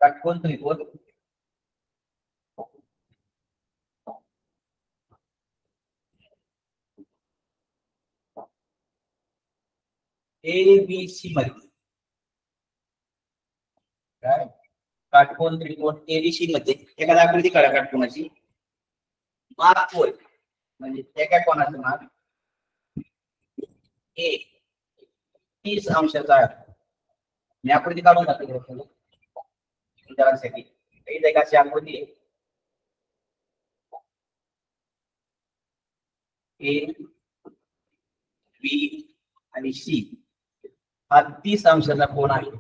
काटकोन त्रिकोण ABC मध्ये, काय काटकोन त्रिकोण ABC मध्ये एखादा आकृती काढा काटकोनाची, माप होय म्हणजे एका कोणाचं माप A 30 अंशाचा आहे. मी आकृती काढून दाखवली उदाहरणासाठी. इथे एक अशी आकृती आहे, A B आणि C हा 30 अंशाचा कोन आहे.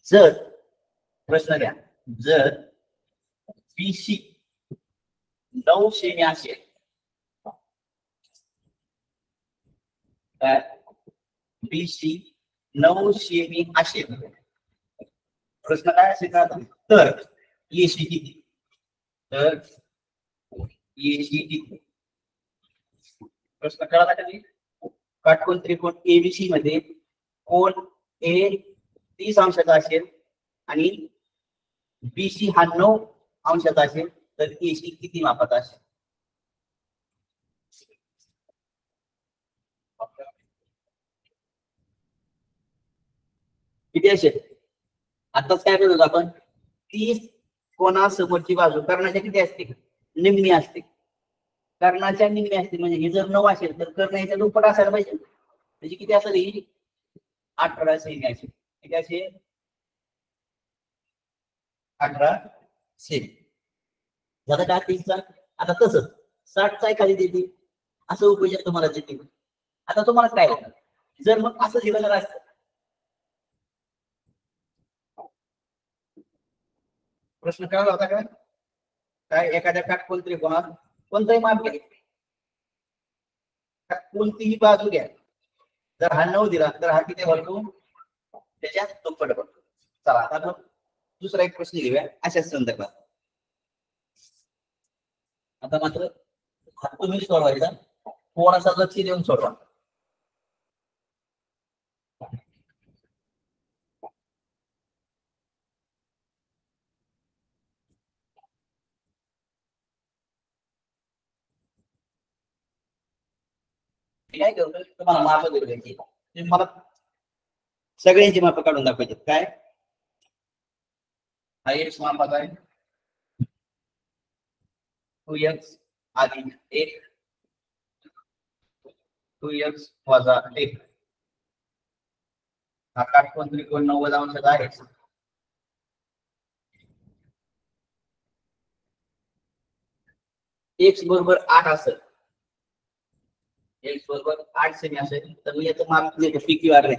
जर प्रश्न घ्या, जर बीसी 9 सेमी असेल, बीसी 9 सेमी असेल, प्रश्न काय असेल का, तर एसी किती, तर एसी किती, प्रश्न कळाला का? काटकोन त्रिकोण एबीसी मध्ये कोण ए 30 अंशाचा असेल आणि बीसी हा 9 अंशाचा असेल, तर एसी किती मापाचा असेल? किती असेल? आताच काय करतो आपण, 30 कोणासमोरची बाजू कर्णाच्या किती असते? निम्मी असते. कर्णाच्या निम्मी असते म्हणजे हे जर 9 असेल तर कर्णाच्या दुप्पट असायला पाहिजे. म्हणजे किती असेल ही? 18 सेमी असेल. किती असेल? 18 सेमी. झालं का 30चा? आता तसंच 60चा एखादी देते, असं उपयोग तुम्हाला देते. आता तुम्हाला काय होतं, जर मग असं दिलं असतं, प्रश्न कळला होता का? काय एखाद्या काटकोन त्रिकोणात कोणताही माप घ्या, कोणतीही बाजू घ्या, जर हा 9 दिला तर हा किती भरतो? त्याच्यात दुप्पट भरतो. चला आता आपण दुसरा एक प्रश्न घेऊया अशाच संदर्भात. आता मात्र तुम्ही सोडवायचा, थोडासा लक्ष देऊन सोडवा. काय करतो, तुम्हाला माप द्यायची, मला सगळ्यांची माप काढून दाखवायची. काय हा एक्स मापाचा आहे, 2x अधिक 1, 2x वजा 1. हा काटकोन त्रिकोण 90 अंशाचा आहे. एक्स बरोबर 8 असेल, एक्स बरोबर 8 सेमी असेल, तर मी याचं माप घेतो पी क्यू आर नाही,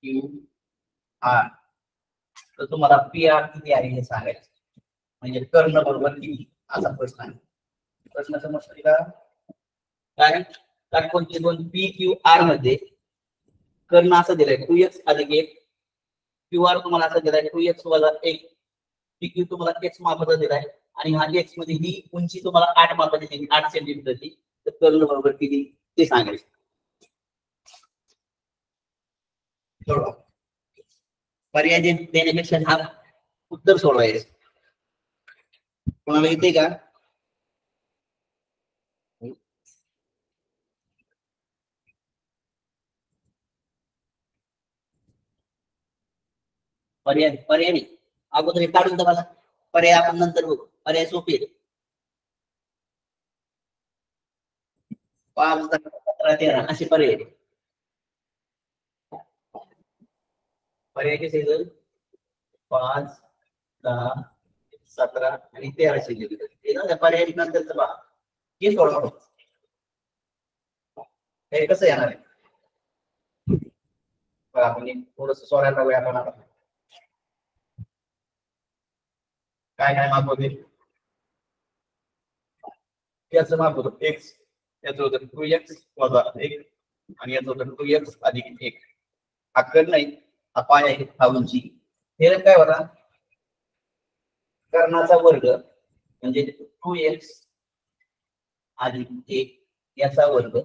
क्यू आर. तर तुम्हाला पी आर किती आहे हे सांगायचं, म्हणजे कर्ण बरोबर किती असा प्रश्न आहे. प्रश्न समजतोय का? काय काटकोन त्रिकोण पी क्यू आर मध्ये कर्ण असं दिलाय 2x अधिक 1, क्यू आर तुम्हाला असं दिलाय 2x वजा 1, पी क्यू तुम्हाला x मापाचा दिलाय आणि हा x मध्ये ही उंची तुम्हाला 8 मापाची दिली, 8 सेंटीमीटरची. तर कर्ण बरोबर किती ते सांगायचं. पर्याय देण्यापेक्षा हा उत्तर सोडवायचं. कोणाला येते का? पर्याय पर्याय अगोदर काढून तर मला पर्याय आपण नंतर बघू. पर्याय सोपे 5, 10, 15, 13 असे पर्याय. पर्याय कसे 5, 10, 17 आणि 13 सेंटीमीटर. पर्याय नंतरच पहा, हे सोडवा. हे कसं येणार आहे आपण थोडस सोडायला वेळ आपण काय काय माप होते, याचं माप होतं एक्स, याचं होतं 2x वजा 1 आणि याचं होतं 2x अधिक 1. हा कर्ण नाही, हा पाय आहे, हा उंची. हे काय होता, कर्णाचा वर्ग म्हणजे 2x अधिक 1 याचा वर्ग,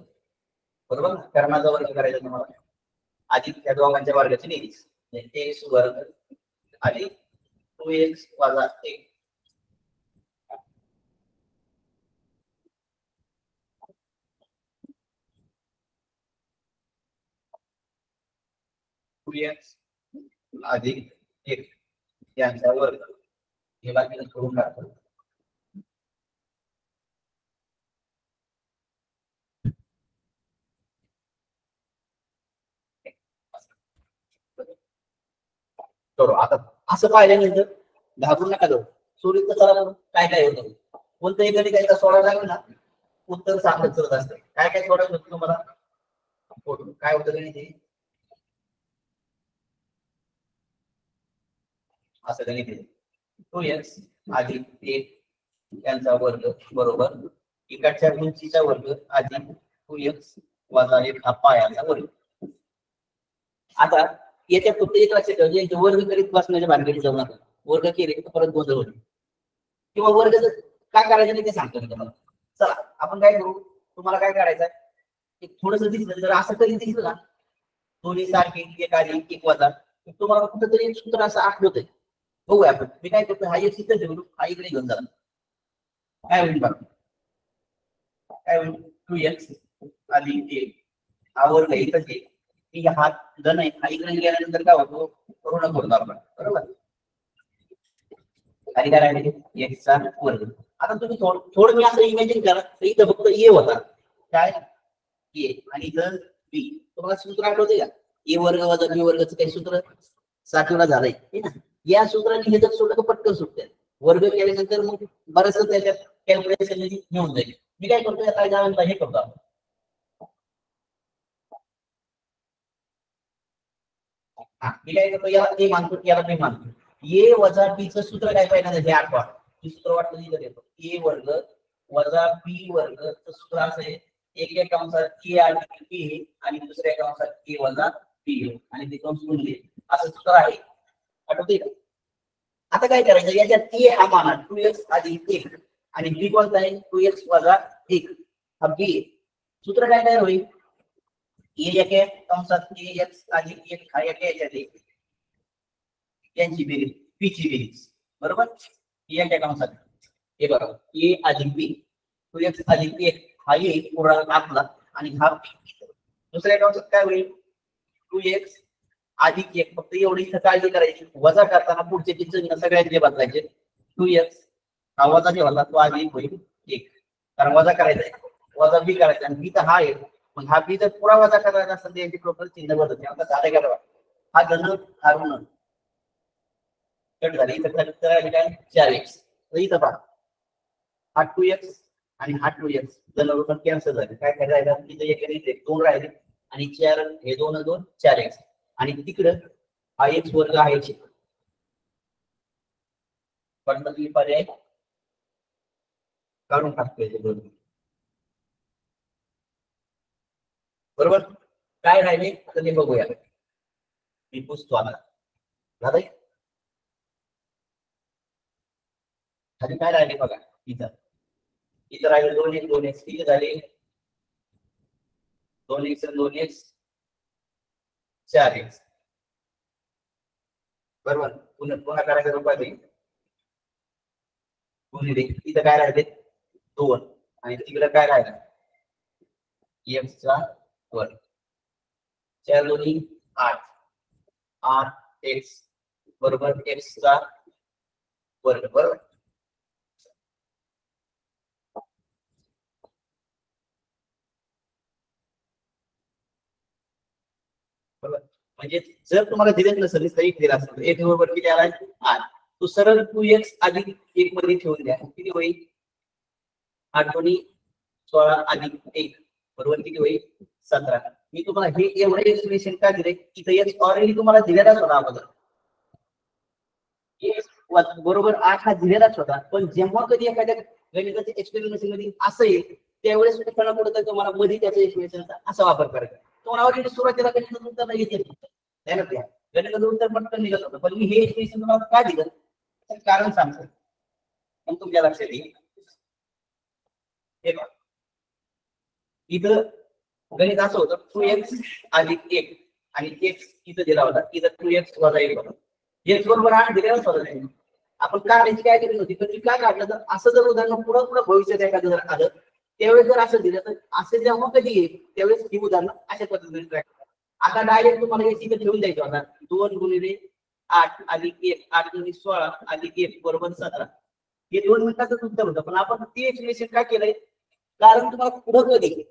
बरोबर. कर्णाचा वर्ग करायचा तुम्हाला, अधिक त्या दोघांच्या वर्गाची बेरीज, म्हणजे x वर्ग अधिक 2x वजा 1. अधिक 1 यांचा वर्ग, हे बाकी करून टाकतो. आता असं पाहिल्यानंतर घाबरून नका जाऊ, सोडून तर चला काय काय होतं. कोणतंही कधी काही सोडायला लागलं ना, उत्तर सांगत करत असतं. काय काय सोडायचं होतं तुम्हाला, काय होतं गणित, असं गणित आहे. 2x अधिक 1 यांचा वर्ग बरोबर इकडच्या उंचीचा वर्ग अधिक 2x वजा 1 हा पायाचा वर्ग. आता याच्या फक्त एक लक्षात ठेवायचे, वर्ग करीत बसण्याच्या भानगडीत जाऊ नका. वर्ग केले तर परत गोंधळ होईल किंवा वर्ग काय करायचं नाही ते सांगतो मी तुम्हाला. चला आपण काय करू, तुम्हाला काय करायचं आहे, एक थोडस दिसलं जर असं कधी दिसलं ना दोन्ही सारखे एक अधिक 1 वजा, तुम्हाला कुठंतरी सूत्र असं आठवतंय. बघूया आपण. मी काय करतो, हा एक इथं ठेवलो, हा इकडे घेऊन जातो. काय होईल बघा, काय होईल 2x अधिक 1 हा वर्ग इथंच आहे की हा धन आहे, हा इकडे गेल्यानंतर काय होतो ऋण करतो आपण बरोबर. आणि काय राहिले x चा वर्ग. आता तुम्ही थोडं मी असं इमॅजिन करा, इथं फक्त a होता काय a आणि इथं b. तुम्हाला सूत्र आठवते का, a वर्ग वजा b वर्गचं काही सूत्र 7 वेळा झालंय ना. या सूत्राने हे जर सोडलं तर पटकन सुटते. वर्ग केल्यानंतर मग बरंच त्याच्यात कॅल्क्युलेशन घेऊन जाईल. मी काय करतो आता जाऊन हे करतो आपण. मी काय करतो, याला a मानतो याला b मानतो. a वजा b चं सूत्र काय पाहिजे हे आठवा. सूत्र वाटलं इथं देतो, a वर्ग वजा b वर्गचं सूत्र असं आहे, एक कंसात a अधिक b आणि दुसऱ्या कंसात a वजा b आणि ते कंस गुणले असं सूत्र आहे. आठवते का. आता काय करायचं, याच्यात a हा माना 2x अधिक 1 आणि b कोणता आहे 2x वजा 1 हा b. सूत्र काय तयार होईल, a एका कंसात ax अधिक 1 हा एका याच्यात यांची बेरीज p ची बेरीज बरोबर. याच्या कंसात हे बघा a अधिक b 2x अधिक 1 हा एक पूर्णांक आपला आणि हा p. दुसऱ्या कंसात काय होईल 2x अधिक 1, फक्त एवढी इथं काळजी करायची, वजा करताना पुढचे ते चिन्ह सगळ्यांचे बदलायचे. 2x हा वजा ठेवला तो अधिक होईल 1, कारण वजा करायचा आहे, वजा b करायचा आणि b तर हा आहे. पण हा b जर पुरा वजा करायचा असेल तर यांची टोटल चिन्ह बदलते. आता झाले का हा धन हा ऋण कट झाले. इथं काय 4x, इथं पहा हा 2x आणि हा 2x धन ऋण कॅन्सल झाले. काय करायचं इथं एक 2 राहिले आणि 4 हे 2 2 4x आणि तिकडं हा x वर्ग आहे पण पर्याय काढून टाकतोय बरोबर. काय राहिले आता ते बघूया. मी पुसतो आता झालंय. खाली काय राहिले बघा, इथं इथं राहिले 2x 2x किती झाले 2x 2x 4x बरोबर. पुन्हा करायचं रुपये गुणिले इथं काय राहिले 2 आणि तिकडे काय राहिलं x चा वर्ग. 4 2 8 8x बरोबर x चा वर्ग बरोबर. म्हणजे जर तुम्हाला दिलेच नसेल तर एक दिला असेल एक बरोबर किती आला 8, तो सरळ 2x अधिक 1 मध्ये ठेवून द्या किती होईल 8 2 16 अधिक 1 बरोबर किती होईल 17. मी तुम्हाला हे एवढे एक्सप्रेशन का दिले, इथं x ऑलरेडी तुम्हाला दिलेलाच होता अगोदर. बरोबर 8 हा दिलेलाच होता, पण जेव्हा कधी एखाद्या गणिताच्या एक्सप्लेनेशन मध्ये असं येईल त्यावेळेस कळलं पडतं तुम्हाला मध्ये त्याच्या एक्सप्लेनेशनचा असा वापर करायचा. तुम्हाला ऑलरेडी सुरुवातीला गणिताचं उत्तर येते ना त्या गणिताचं उत्तर पटकन निघत होतं, पण मी हे एक्सप्लेनेशन तुम्हाला का दिलं त्याचं कारण सांगतो मग तुमच्या लक्षात येईल. हे बघा इथं गणित असं होतं 2x अधिक 1 आणि x इथं दिला होता, इथं 2x वजा 1 होता. x बरोबर 8 दिलेलाच होता त्यांनी. आपण काढायची काय केली होती, पण काय काढलं तर असं जर उदाहरण पुढं पुढं भविष्यात एखादं जर आलं त्यावेळेस जर असं दिलं तर असं जेव्हा कधी येईल त्यावेळेस ही उदाहरणं अशा पद्धतीने ट्रॅक. आता डायरेक्ट तुम्हाला इथं ठेवून द्यायचं होता 2 गुणिले 8 अधिक 1 8 गुणिले 16 अधिक 1 बरोबर 17. हे 2 मिनिटाचंच उत्तर होतं, पण आपण ते एक्सप्लेनेशन काय केलंय कारण तुम्हाला पुढं कधी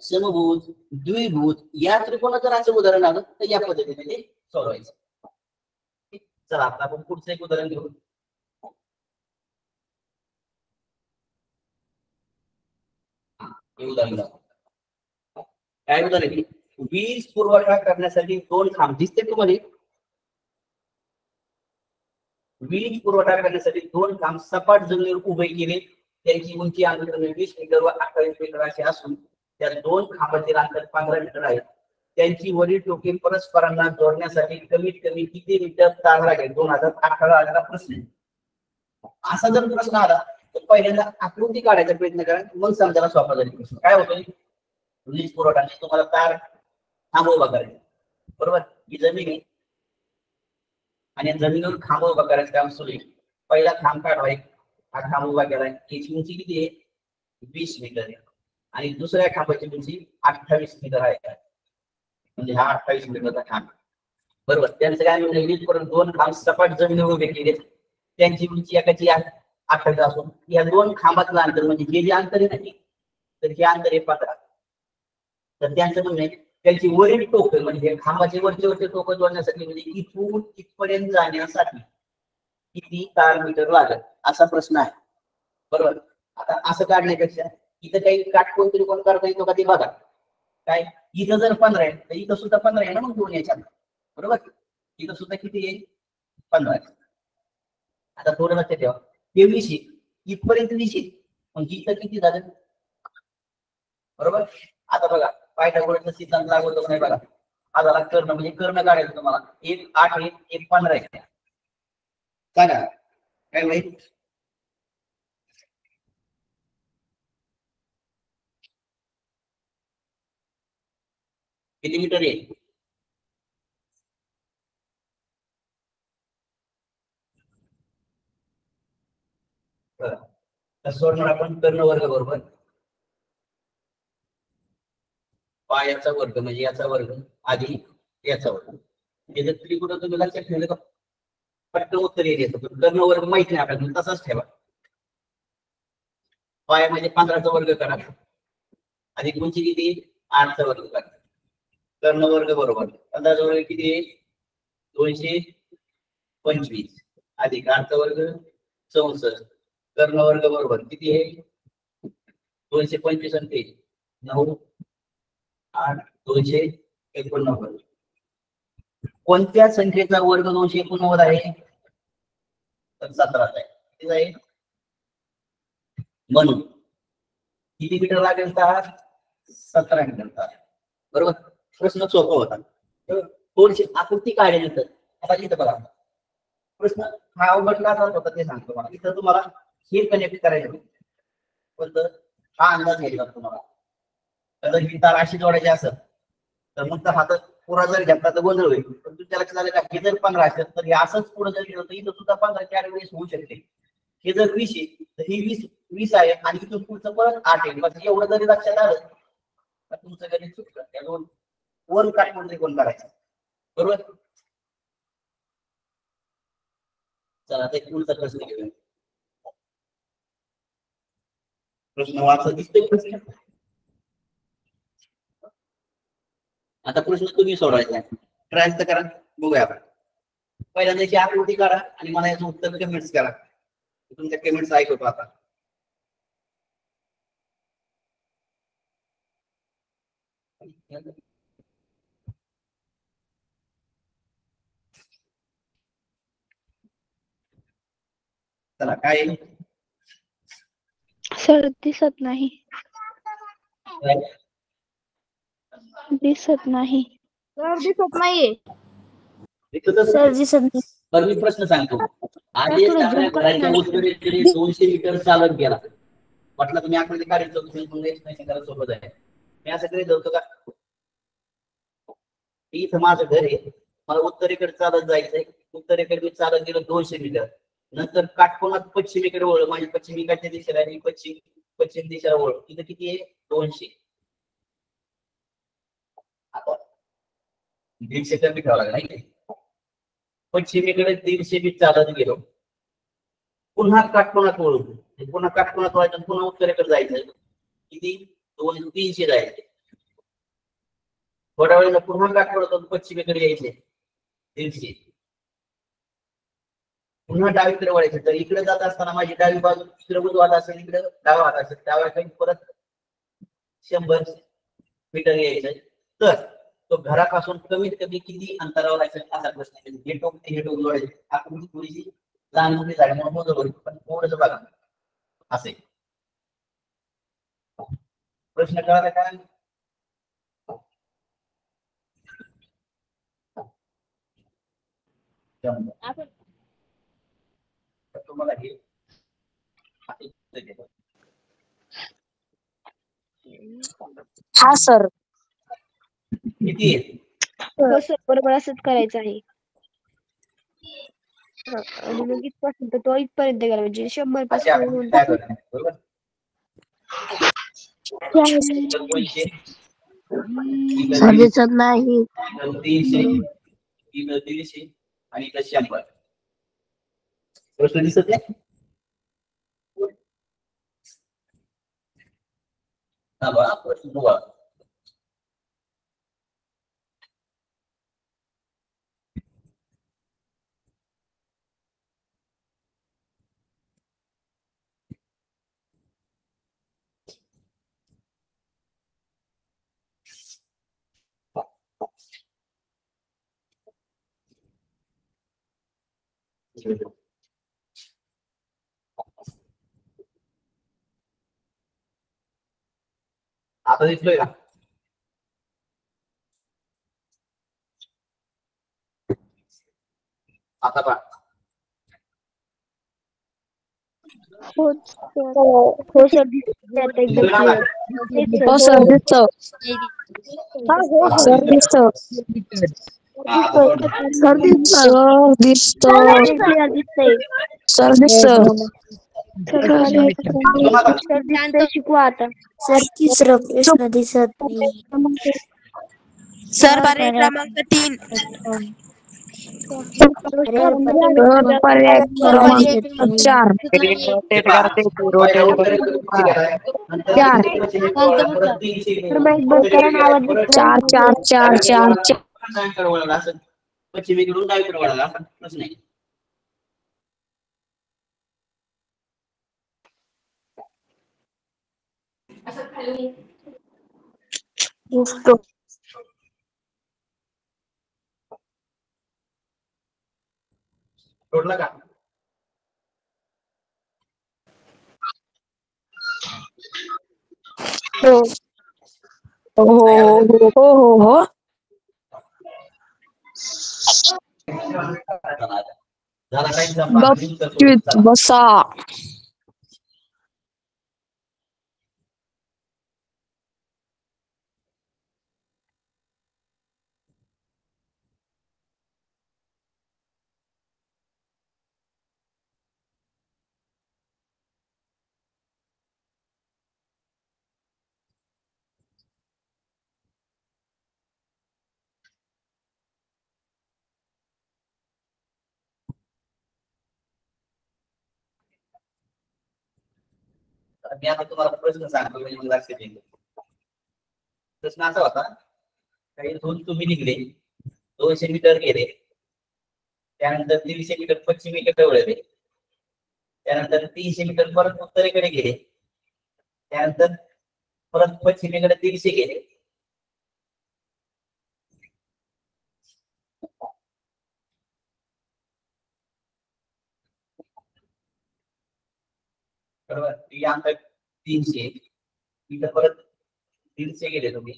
समभुज द्विभुज या त्रिकोणाचं जर असं उदाहरण आलं तर या पद्धतीने ते सोडवायचं. चला आता आपण पुढचं एक उदाहरण घेऊ. उदाहरण काय उदाहरण वीज पुरवठा करण्यासाठी 2 खांब दिसते तुम्हाला वीज पुरवठा करण्यासाठी 2 खांब सपाट जमिनीवर उभे केले. त्यांची उंची अंतर 20 मीटर व 28 मीटर अशी असून त्या 2 खांबातील अंतर 15 मीटर आहे. त्यांची वरील टोके परस्परांना जोडण्यासाठी कमीत कमी किती मीटर तार लागेल? 2018 आलेला प्रश्न. असा जर प्रश्न आला तर पहिल्यांदा आकृती काढायचा प्रयत्न करा, मग समजायला सोपा जाईल प्रश्न. काय होतं, वीज पुरवठा तुम्हाला तार खांब उभा करायचा, बरोबर? ही जमीन आहे आणि जमिनीवर खांब उभा करायचं काम सुरू आहे. पहिला खांब काढवाय, हा खांब उभा केलाय, याची उंची किती आहे? 20 मीटर आहे आणि दुसऱ्या खांबाची उंची 28 मीटर आहे. म्हणजे हा 28 मीटरचा खांब, बरोबर? त्यांचं काय म्हणजे वीज पुरवठा 2 खांब सपाट जमिनीवर उभे केले. त्यांची उंची एकाची 28 असून या 2 खांबातलं अंतर म्हणजे हे जे अंतर आहे ना, तर हे अंतर आहे 15. तर त्यांचं म्हणणे त्यांची वरील टोक म्हणजे खांबाचे वरचे टोक जोडण्यासाठी म्हणजे इथून इथपर्यंत जाण्यासाठी किती तार मीटर लागेल असा प्रश्न आहे, बरोबर? आता असं काढण्यापेक्षा इथं काही काटकोन त्रिकोण करता येतो का ते बघा. काय इथं जर 15 आहे तर इथं सुद्धा 15 आहे ना, मग 2 याच्यात, बरोबर? इथं सुद्धा किती आहे? 15. आता थोडं लक्षात ठेवा, हे 20 इथपर्यंत 20, मग इथं किती झालं? बरोबर. आता बघा पायथागोरसचा सिद्धांत लागू होतो नाही बघा. हा झाला कर्ण, म्हणजे कर्ण काढायचं तुम्हाला. 1 8 आहे, 1 15 आहे. सांगा काय होईल? किती मीटर आहे? सोडणार आपण कर्ण वर्ग बरोबर पायाचा वर्ग म्हणजे याचा वर्ग आधी याचा वर्ग. हे जर त्रिकोण तुम्ही लक्षात ठेवलं का पटकन उत्तर येईल. कर्ण वर्ग माहित नाही आपल्याला, तसाच ठेवा. पाय म्हणजे 15चा वर्ग करा आणि उंची किती? 8चा वर्ग करा. कर्ण वर्ग बरोबर 15चा वर्ग किती आहे? 225 अधिक 8चा वर्ग 64. कर्ण वर्ग बरोबर किती आहे? 225 आणि 9 8 289. कोणत्या संख्येचा वर्ग 289 आहे? तर 17 आहे. किती आहे? म्हणून किती मीटर लागेल? तार 17 मीटर तार, बरोबर. प्रश्न सोपा होता. थोडीशी आकृती काढल्यानंतर आता इथं बघा प्रश्न हा अवघडला होता ते सांगतो मला. इथं तुम्हाला हे कनेक्ट करायचं पण हा अंदाज घ्यायचा तुम्हाला. तर ही तार अशी जोडायची असेल तर मग तर हातात पुरा जर घेतला तर गोंधळ होईल. पण तुमच्या लक्षात आलं का हे जर 15 असेल तर हे असंच पुढे जर गेलं तर इथं सुद्धा 15 4 वेळेस होऊ शकते. हे जर 20 आहे तर ही 20 आहे आणि इथून पुढचं परत 8 आहे. मग एवढं जरी लक्षात आलं तर तुमचं गणित चुकतं. त्या 2 वर काटकोन त्रिकोण करायचं, बरोबर. चला आता एक पुढचा प्रश्न घेऊया. प्रश्न वाचत दिसतोय प्रश्न. आता प्रश्न तुम्ही सोडवायचा आहे, ट्राय तर करा, बघूया आपण. पहिल्यांदा याची आकृती करा आणि मला याचं उत्तर कमेंट्स करा. तुमच्या कमेंट्स ऐकतो आता. चला काय सर दिसत नाही. दिसत नाही. सर दिसत नाहीये. सर दिसत नाही. तर मी प्रश्न सांगतो. आदेश आपल्या घराच्या उत्तरेकडे 200 मीटर चालत गेला. म्हटलं तुम्ही आकृती काढायचं तुम्ही एक्सप्लेनेशन करायला सोपं आहे. मी असं करीत होतो का इथं माझं घर आहे, मला उत्तरेकडे चालत जायचंय. उत्तरेकडे चालत गेलो 200 मीटर. नंतर काटकोनात पश्चिमेकडे वळ, माझी पश्चिमेकडच्या दिशेला आणि पश्चिम दिशेला वळ. इथं किती आहे? 200. आता 150 कमी ठेवावं लागेल नाही. पश्चिमेकडे 150 मीटर चालत गेलो. पुन्हा काटकोनात वळू, पुन्हा काटकोनात वळायचं, पुन्हा उत्तरेकडे जायचं. किती? 300 जायचे. थोड्या वेळेला पुन्हा काटकोनातून पश्चिमेकडे यायचे 150. पुन्हा डावीकडे वळायचं. तर इकडे जात असताना माझी डावी बाजू इकडे उजवा हात असेल, इकडे डावा हात असेल, डाव्या काही परत 100 मीटर यायचं. तर तो घरापासून कमीत कमी किती अंतरावर असेल असा प्रश्न. हे टोक जोडायचे. आकृती थोडीशी लहान मोठी झाली म्हणून मोजं होईल, पण थोडंसं बघा असे. प्रश्न कळाला का? तुम्हाला हे हा सर. किती आहे? हो सर, बरोबर असंच करायचं आहे. आणि मग इथपासून तर तो इथपर्यंत गेला म्हणजे 100 असे पासून आपण काय करणार बरोबर. तर 200 सर दिसत नाही. 300 300 आणि 100. प्रश्न दिसत आहे? हा बघा प्रश्न बघा. आता दिसतोय का? आता पहा. हो सर, दिसतंय आता एकदम क्लिअर. हो सर दिसतं. सर दिसतं. सर दिसतं. क्लिअर दिसतंय. सर दिसतं. सर दिसतंय, शिकवा आता. सर तिसरं प्रश्न दिसत नाही. सर पर्याय क्रमांक 3. पर्याय क्रमांक 4. 4. पश्चिमेकडून डावीकडे वळाला असा प्रश्न आहे. सोडला का? हो. झाला काही संपला. गप्पीत बसा. मी आता तुम्हाला प्रश्न सांगतो म्हणजे मला लक्षात येईल. प्रश्न असा होता, काही दोन तुम्ही निघले, 200 मीटर गेले, त्यानंतर 300 मीटर पश्चिमेकडे वळले, त्यानंतर 300 मीटर परत उत्तरेकडे गेले, त्यानंतर परत पश्चिमेकडे 300 गेले. बरोबर. अंतर 300 इथं परत 300 गेले तुम्ही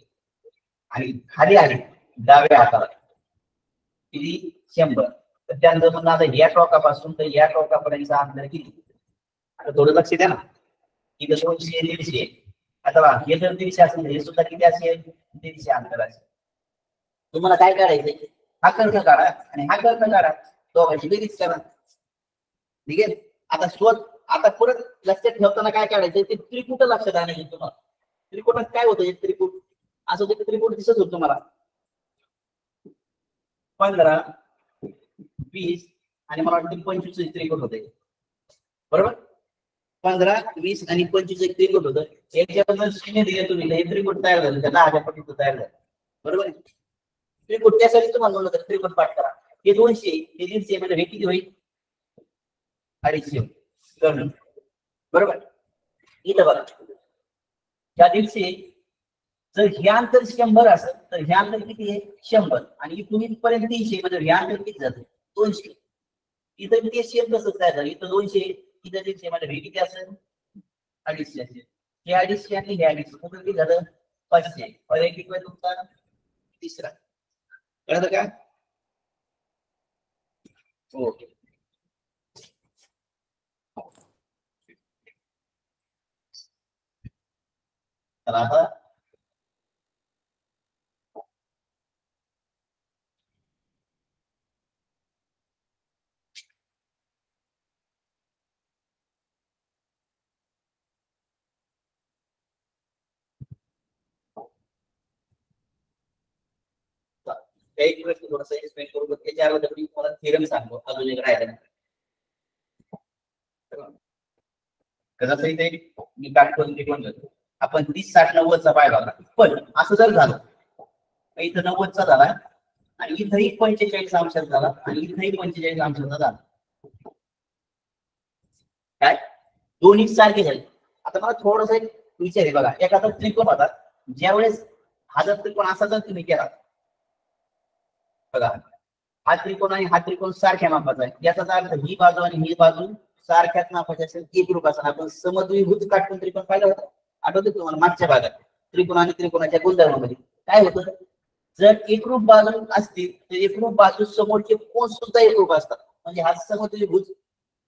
आणि खाली आले डाव्या हाताला किती 100. तर त्यानंतर म्हणून आता या टोकापासून तर या टोकापर्यंत अंतर किती? आता थोडं लक्ष द्या ना. इथं 200 150. आता हे जर 300 असेल हे सुद्धा किती असेल? 300 अंतर असेल. तुम्हाला काय करायचंय? हा कर्क काढा आणि हा कर्क काढा, दोघांची बेरीज करा. ठीक आहे. आता परत लक्षात ठेवताना काय काढायचं? ते त्रिकूट लक्षात आणायचं तुम्हाला. त्रिकोणात काय होतं? त्रिकूट असं होतं, त्रिकूट दिसत होतं तुम्हाला 15 20 आणि मला वाटतं 25 त्रिकूट होते. बरोबर. 15 20 आणि 25 त्रिकूट होतं. याच्याबद्दल शून्य दिले तुम्ही, हे त्रिकूट तयार झालं, त्याला 1000 पटीचं तयार झालं. बरोबर. त्रिकूट त्यासाठी तुम्हाला म्हणलं तर त्रिकूट पाठ करा. हे 200 हे 300 म्हणजे हे किती होईल? 250. बरोबर. इथं बघा, या 150 जर हे अंतर 100 असेल तर हे अंतर किती आहे? 100 आणि इथून इथपर्यंत 300 म्हणजे हे अंतर किती जातं? 200. इथं ते सेम तसंच काय झालं, इथं 200, इथं 300, म्हणजे हे किती असेल 250 असेल. हे 250 आणि हे 250 कुठं किती झालं 500. पर्याय किती आहे तुमचा तिसरा. कळलं का? ओके. तर आता एक प्रश्न थोडासा एक्सप्लेन करू, त्याच्या अगोदर मी तुम्हाला थिअरम सांगतो, अजून एक राहिला. कसं इथे मी काटकोन घेतो, आपण 30, 60, 90चा पाहिला होता. पण असं जर झालं इथं 90चा झाला आणि इथंही 45 अंशाचा झाला आणि इथंही 45 अंशाचा झाला, काय दोन्ही सारखे झाले. आता मला थोडस एक विचार आहे बघा, एखादा त्रिकोण होता, ज्यावेळेस हा जर त्रिकोण असा जर तुम्ही केला बघा, हा त्रिकोण आणि हा त्रिकोण सारख्या मापाचा आहे, याचा अर्थ ही बाजू आणि ही बाजू सारख्याच मापाची असेल, एकरूप असेल. आपण समद्विभुज काटकोन त्रिकोण पाहिलं होतं, आठवतं तुम्हाला मागच्या भागात त्रिकोण आणि त्रिकोणाच्या गुणधर्मामध्ये काय होतं, जर एकरूप बाजू असतील तर एकरूप बाजू समोरचे कोण सुद्धा एकरूप असतात, म्हणजे हा समद्विभुज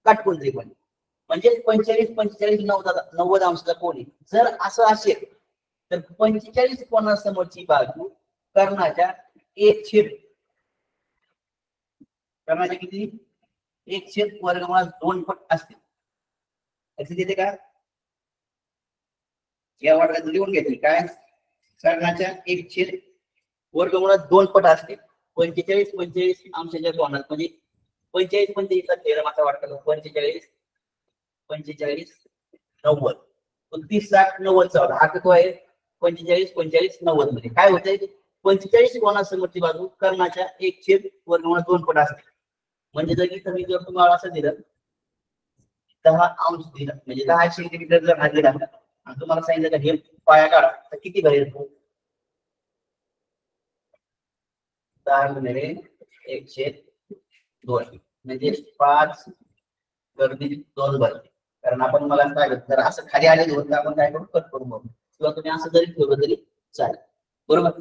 काटकोन त्रिकोण म्हणजे 45, 45, 90 अंशाचा कोण आहे. जर असं असेल तर 45 कोणासमोरची बाजू कर्णाच्या 1/, कर्णाचे किती 1/√2 पट असते. लक्षात येते का? या वर्गात लिहून घेतली काय, कर्णाच्या 1/√2 पट असते. 45, 45 अंशाच्या कोणात म्हणजे 45, 45चा थेरम असा वाटतं, 45, 45, 90, 30, 60, 90चा होता. आता तो आहे 45, 45, 90 मध्ये काय होतंय, 45 कोणासमोरची बाजू कर्णाच्या 1/√2 पट असते. म्हणजे जर इथं मी जर तुम्हाला असं दिलं 10 अंश दिलं, म्हणजे 10 सेंटीमीटर जर हा दिला आणि तुम्हाला सांगितलं का हे पाया काढा, तर किती भरेल 10 गुणिले 1/2 म्हणजे 5 गर्दी 2 भरले. कारण आपण मला काय जर असं खाली आलेलं होतं आपण काय करू, कट करू बघू, किंवा तुम्ही असं जरी ठेवलं तरी चालेल. बरोबर,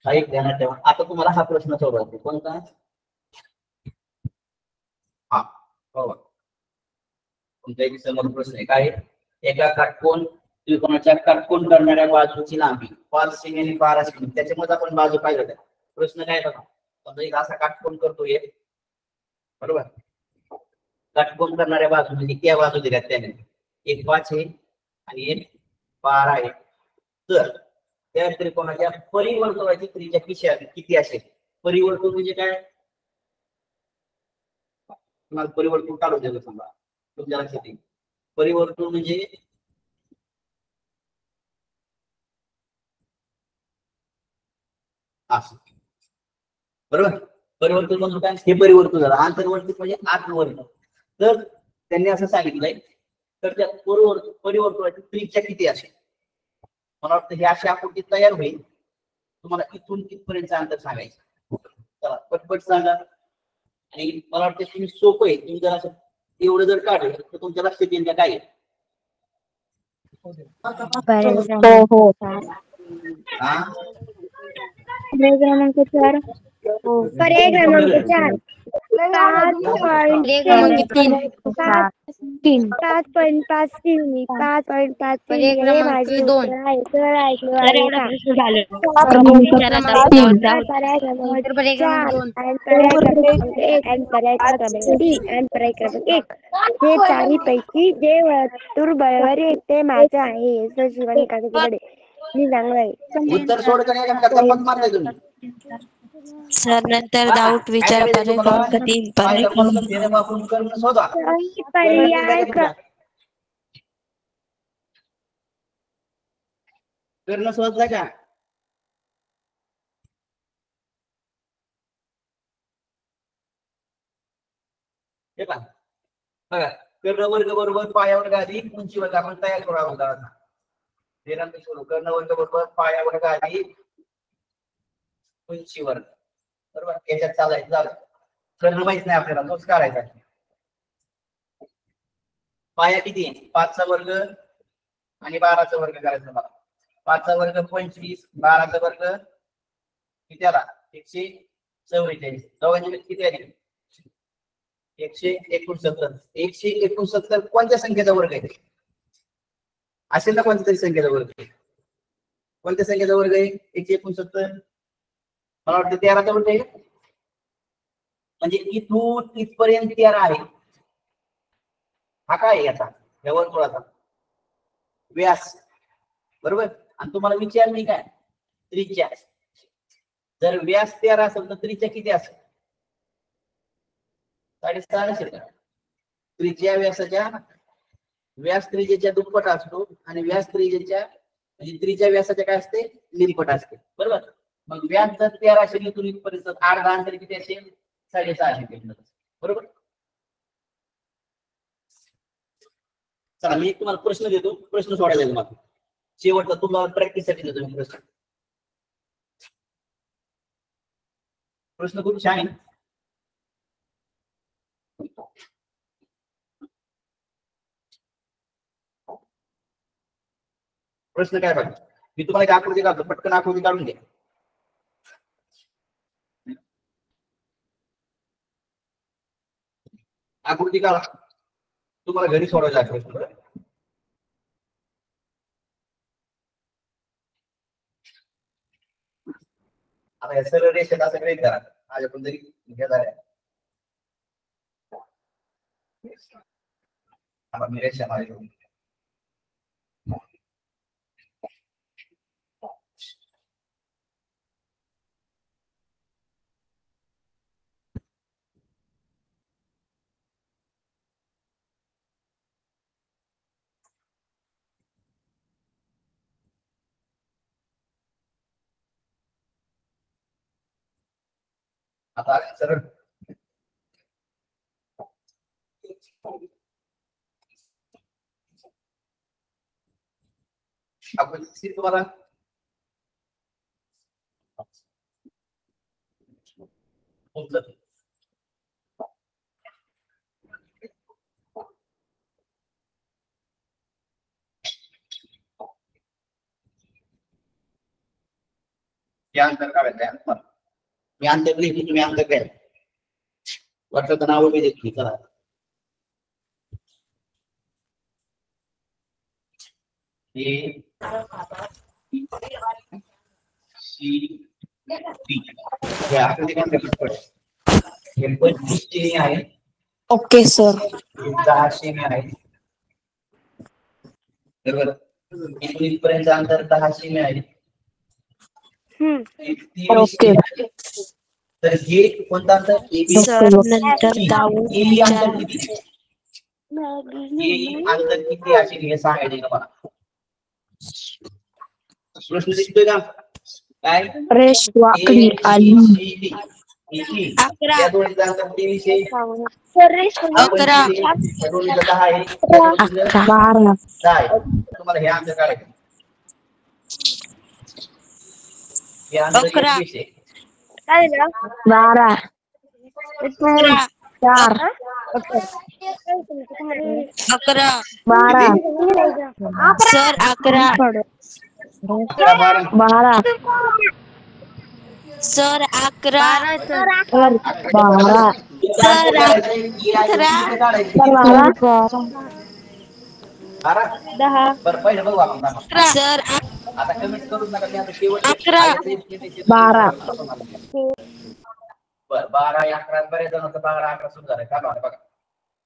हा एक ध्यानात ठेवा. आता तुम्हाला हा प्रश्न सोडवायचा कोणता, हा हो तुमच्या एक समोर प्रश्न आहे काय, एका काटकोन त्रिकोणाच्या काटकोन करणाऱ्या बाजूची लांबी 5 सेमी आणि 12 सेमी, त्याच्यामध्ये आपण बाजू पाहिलं होत्या. प्रश्न काय बघा, समजा एक असा काटकोन करतोय बरोबर, काटकोन करणाऱ्या बाजू म्हणजे त्या बाजू दिल्यात त्याने, एक 5 आहे आणि एक 12 आहे. तर त्या त्रिकोणाच्या परिवर्तनाची त्रिज्या किती असेल. परिवर्तन म्हणजे काय, तुम्हाला परिवर्तन काढून द्यायचं समजा तुमच्या लक्षात येईल. परिवर्तन म्हणजे असं बरोबर, परिवर्तन म्हणजे काय, हे परिवर्तन झालं. आंतरवर्ती म्हणजे आतवर्त. तर त्यांनी असं सांगितलंय, तर त्या परिवर्तनाची त्रिज्या किती असेल. मला वाटतं हे अशी आकृती तयार होईल, तुम्हाला इथून तिथपर्यंत अंतर सांगायचं. चला पटपट सांगा. आणि मला वाटतं तुम्ही सोपं आहे, तुम्ही जर असं एवढं जर काढलं तर तुमच्या लक्षात येईल काय. पर्याय हो हा क्रमांक 4. पर्याय क्रमांक 4. 5.5 सेमी, 5.5 सेमी हे माझे उत्तर आहे. तर ऐकलं आहे का? क्रमांक तीन. पर्याय क्रमांक 4 आणि पर्याय क्रमांक 1 आणि पर्याय क्रमांक 3 आणि पर्याय क्रमांक 1 हे चारीपैकी जे वर्तुळ बरोबर आहे ते माझं आहे. सचिवानी कागदकडे मी चांगलं आहे. उत्तर सोडताना गप्पा मारताय तुम्ही. सर नंतर डाऊट काय विचारा. करायचं पर्याय तुम्हाला, क्रमांक 3, पर्याय पाहिलं क्रमांक म्हणून थेरम वापरून करणं शोधा. करणं शोधलं का, हे पहा बघा, कर्ण वर्ग बरोबर पाया वर्ग अधिक उंची वर्ग आपण तयार करू अगोदर. थेरम सुरू, कर्ण वर्ग बरोबर पाया वर्ग अधिक उंची वर्ग, बरोबर याच्यात चालायचं झालं. करणं माहित नाही आपल्याला, तोच काढायचा. पाया किती आहे? 5चा वर्ग आणि 12चा वर्ग करायचा मला. 5चा वर्ग 25, 12चा वर्ग किती आला? 144. दोघांची किती आली? 169. 169 कोणत्या संख्येचा वर्ग आहे? असेल ना कोणत्या तरी संख्येचा वर्ग. कोणत्या संख्येचा वर्ग आहे 169? मला वाटतं 13चा वर्ग आहे. म्हणजे इथून इथपर्यंत 13 आहे. हा काय आहे आता? या वर्तुळाचा व्यास, बरोबर. आणि तुम्हाला विचार नाही काय त्रिज्या. जर व्यास 13 असेल तर त्रिज्या किती असेल? 6.5 असेल का? त्रिज्या व्यासाच्या व्यास त्रिज्याच्या दुप्पट असतो आणि व्यास त्रिज्याच्या म्हणजे त्रिज्या व्यासाच्या काय असते? निरपट असते, बरोबर. मग व्यास जर 13 असेल इथून इथपर्यंत अर्धा अंतर किती असेल? 6.5 सेंटीमीटर, बरोबर. चला मी तुम्हाला प्रश्न देतो, प्रश्न सोडायचा तुम्हाला शेवटचा, तुम्हाला प्रॅक्टिस साठी देतो मी प्रश्न. प्रश्न खूप छान आहे. प्रश्न काय बघा, मी तुम्हाला एक आकृती काढतो, पटकन आकृती काढून घ्या. आकृती काढा, तुम्हाला घरी सोडवायचा आहे प्रश्न. आता या सरळ रेषेत असं ग्रहित करा, माझ्याकडून तरी घ्या झाल्या. आता मी रेषा माझ्या आता सरळ आपण तुम्हाला या अंतर काढायचं. मी अंतर लिहितो, तुम्ही अंतर काय वाटलं तर नाव मी देतो. चला हे 25 सेमी आहे. Okay sir. 10 सेमी आहे, बरोबर. इथपर्यंत अंतर 10 सेमी आहे. ओके. तर हे कोणतं अंतर? सर नंतर दाऊद हे अंतर किती? हे अंतर किती असेल हे सांगायचे का मला? प्रश्न दिसतोय का? काय रेष वाकडी आली. 11. या दोन्हीचं अंतर 23 आहे. 11. या दोन्हीचं 10 आहे. या दोन्हीचं 12. 10 आहे. तुम्हाला हे अंतर काढायचं. हे अंतर 11. 21 आहे. 12. 4. 11. 12. सर 11. 12. सर 11. सर 12. सर 10. बरं पहिलं बघू आपण. सर आता कमीच करू नका. मी आता शेवट 11. 12. बरं 12 11 बरेच जण 12 11 सुरू झालं का बघा.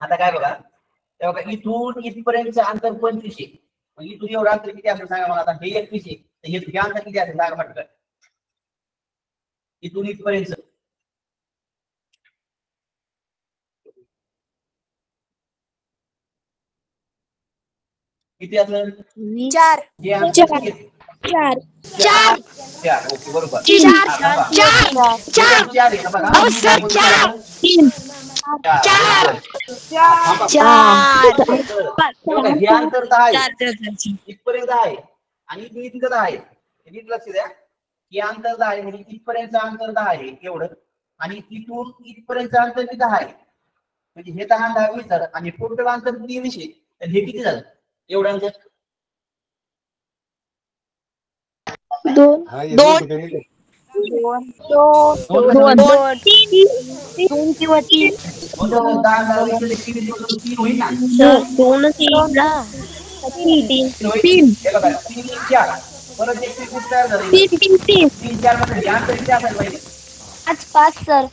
आता काय बघा, तेव्हा इथून इथपर्यंतचं अंतर 25 आहे. मग इथून एवढं अंतर किती असेल सांगा मला. आता हे 21 आहे, तर हे अंतर किती असेल सांगा म्हटलं. इथून इथपर्यंत किती असेल? 4. हे अंतर किती आहे? 4. 4. ओके बरोबर. 4. आहे का बघा. 4. हे अंतर 10 आहे, इथपर्यंत आहे आणि इथं 10 आहे. नीट लक्ष द्या. हे अंतर 10 आहे म्हणजे इथपर्यंत अंतर 10 आहे एवढं. आणि तिथून इथपर्यंत अंतर किती आहे म्हणजे हे 10 10 20 झालं आणि टोटल अंतर 23 आहे तर हे किती झालं एवढं अंतर 2 2 किंवा 3 10 10 20 3 होईल ना सर 2 तीनला 3 हे बघा 3 4 परत एक त्रिकोण तयार झालं 3 4 मध्ये हे अंतर किती असायला पाहिजे 5 सर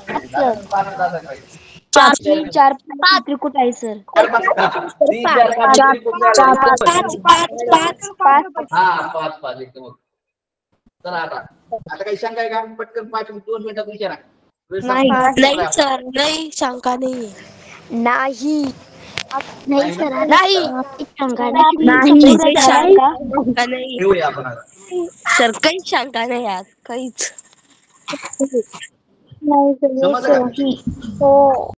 5 सर 5 असायला पाहिजे 4 4 5 त्रिकुट आहे सर 4 5 3 4 5 त्रिकोण तयार झाले. 5 हा 5 5 एकदम चला आता काही शंका आहे का पटकन 2 मिनिटात विचारा वेळ संपला. नाही सर नाही शंका नाही नाही नाही सर नाही शंका नाही ठेवूया आपण आता. सर काही शंका नाही यार काहीच समजलं का? हो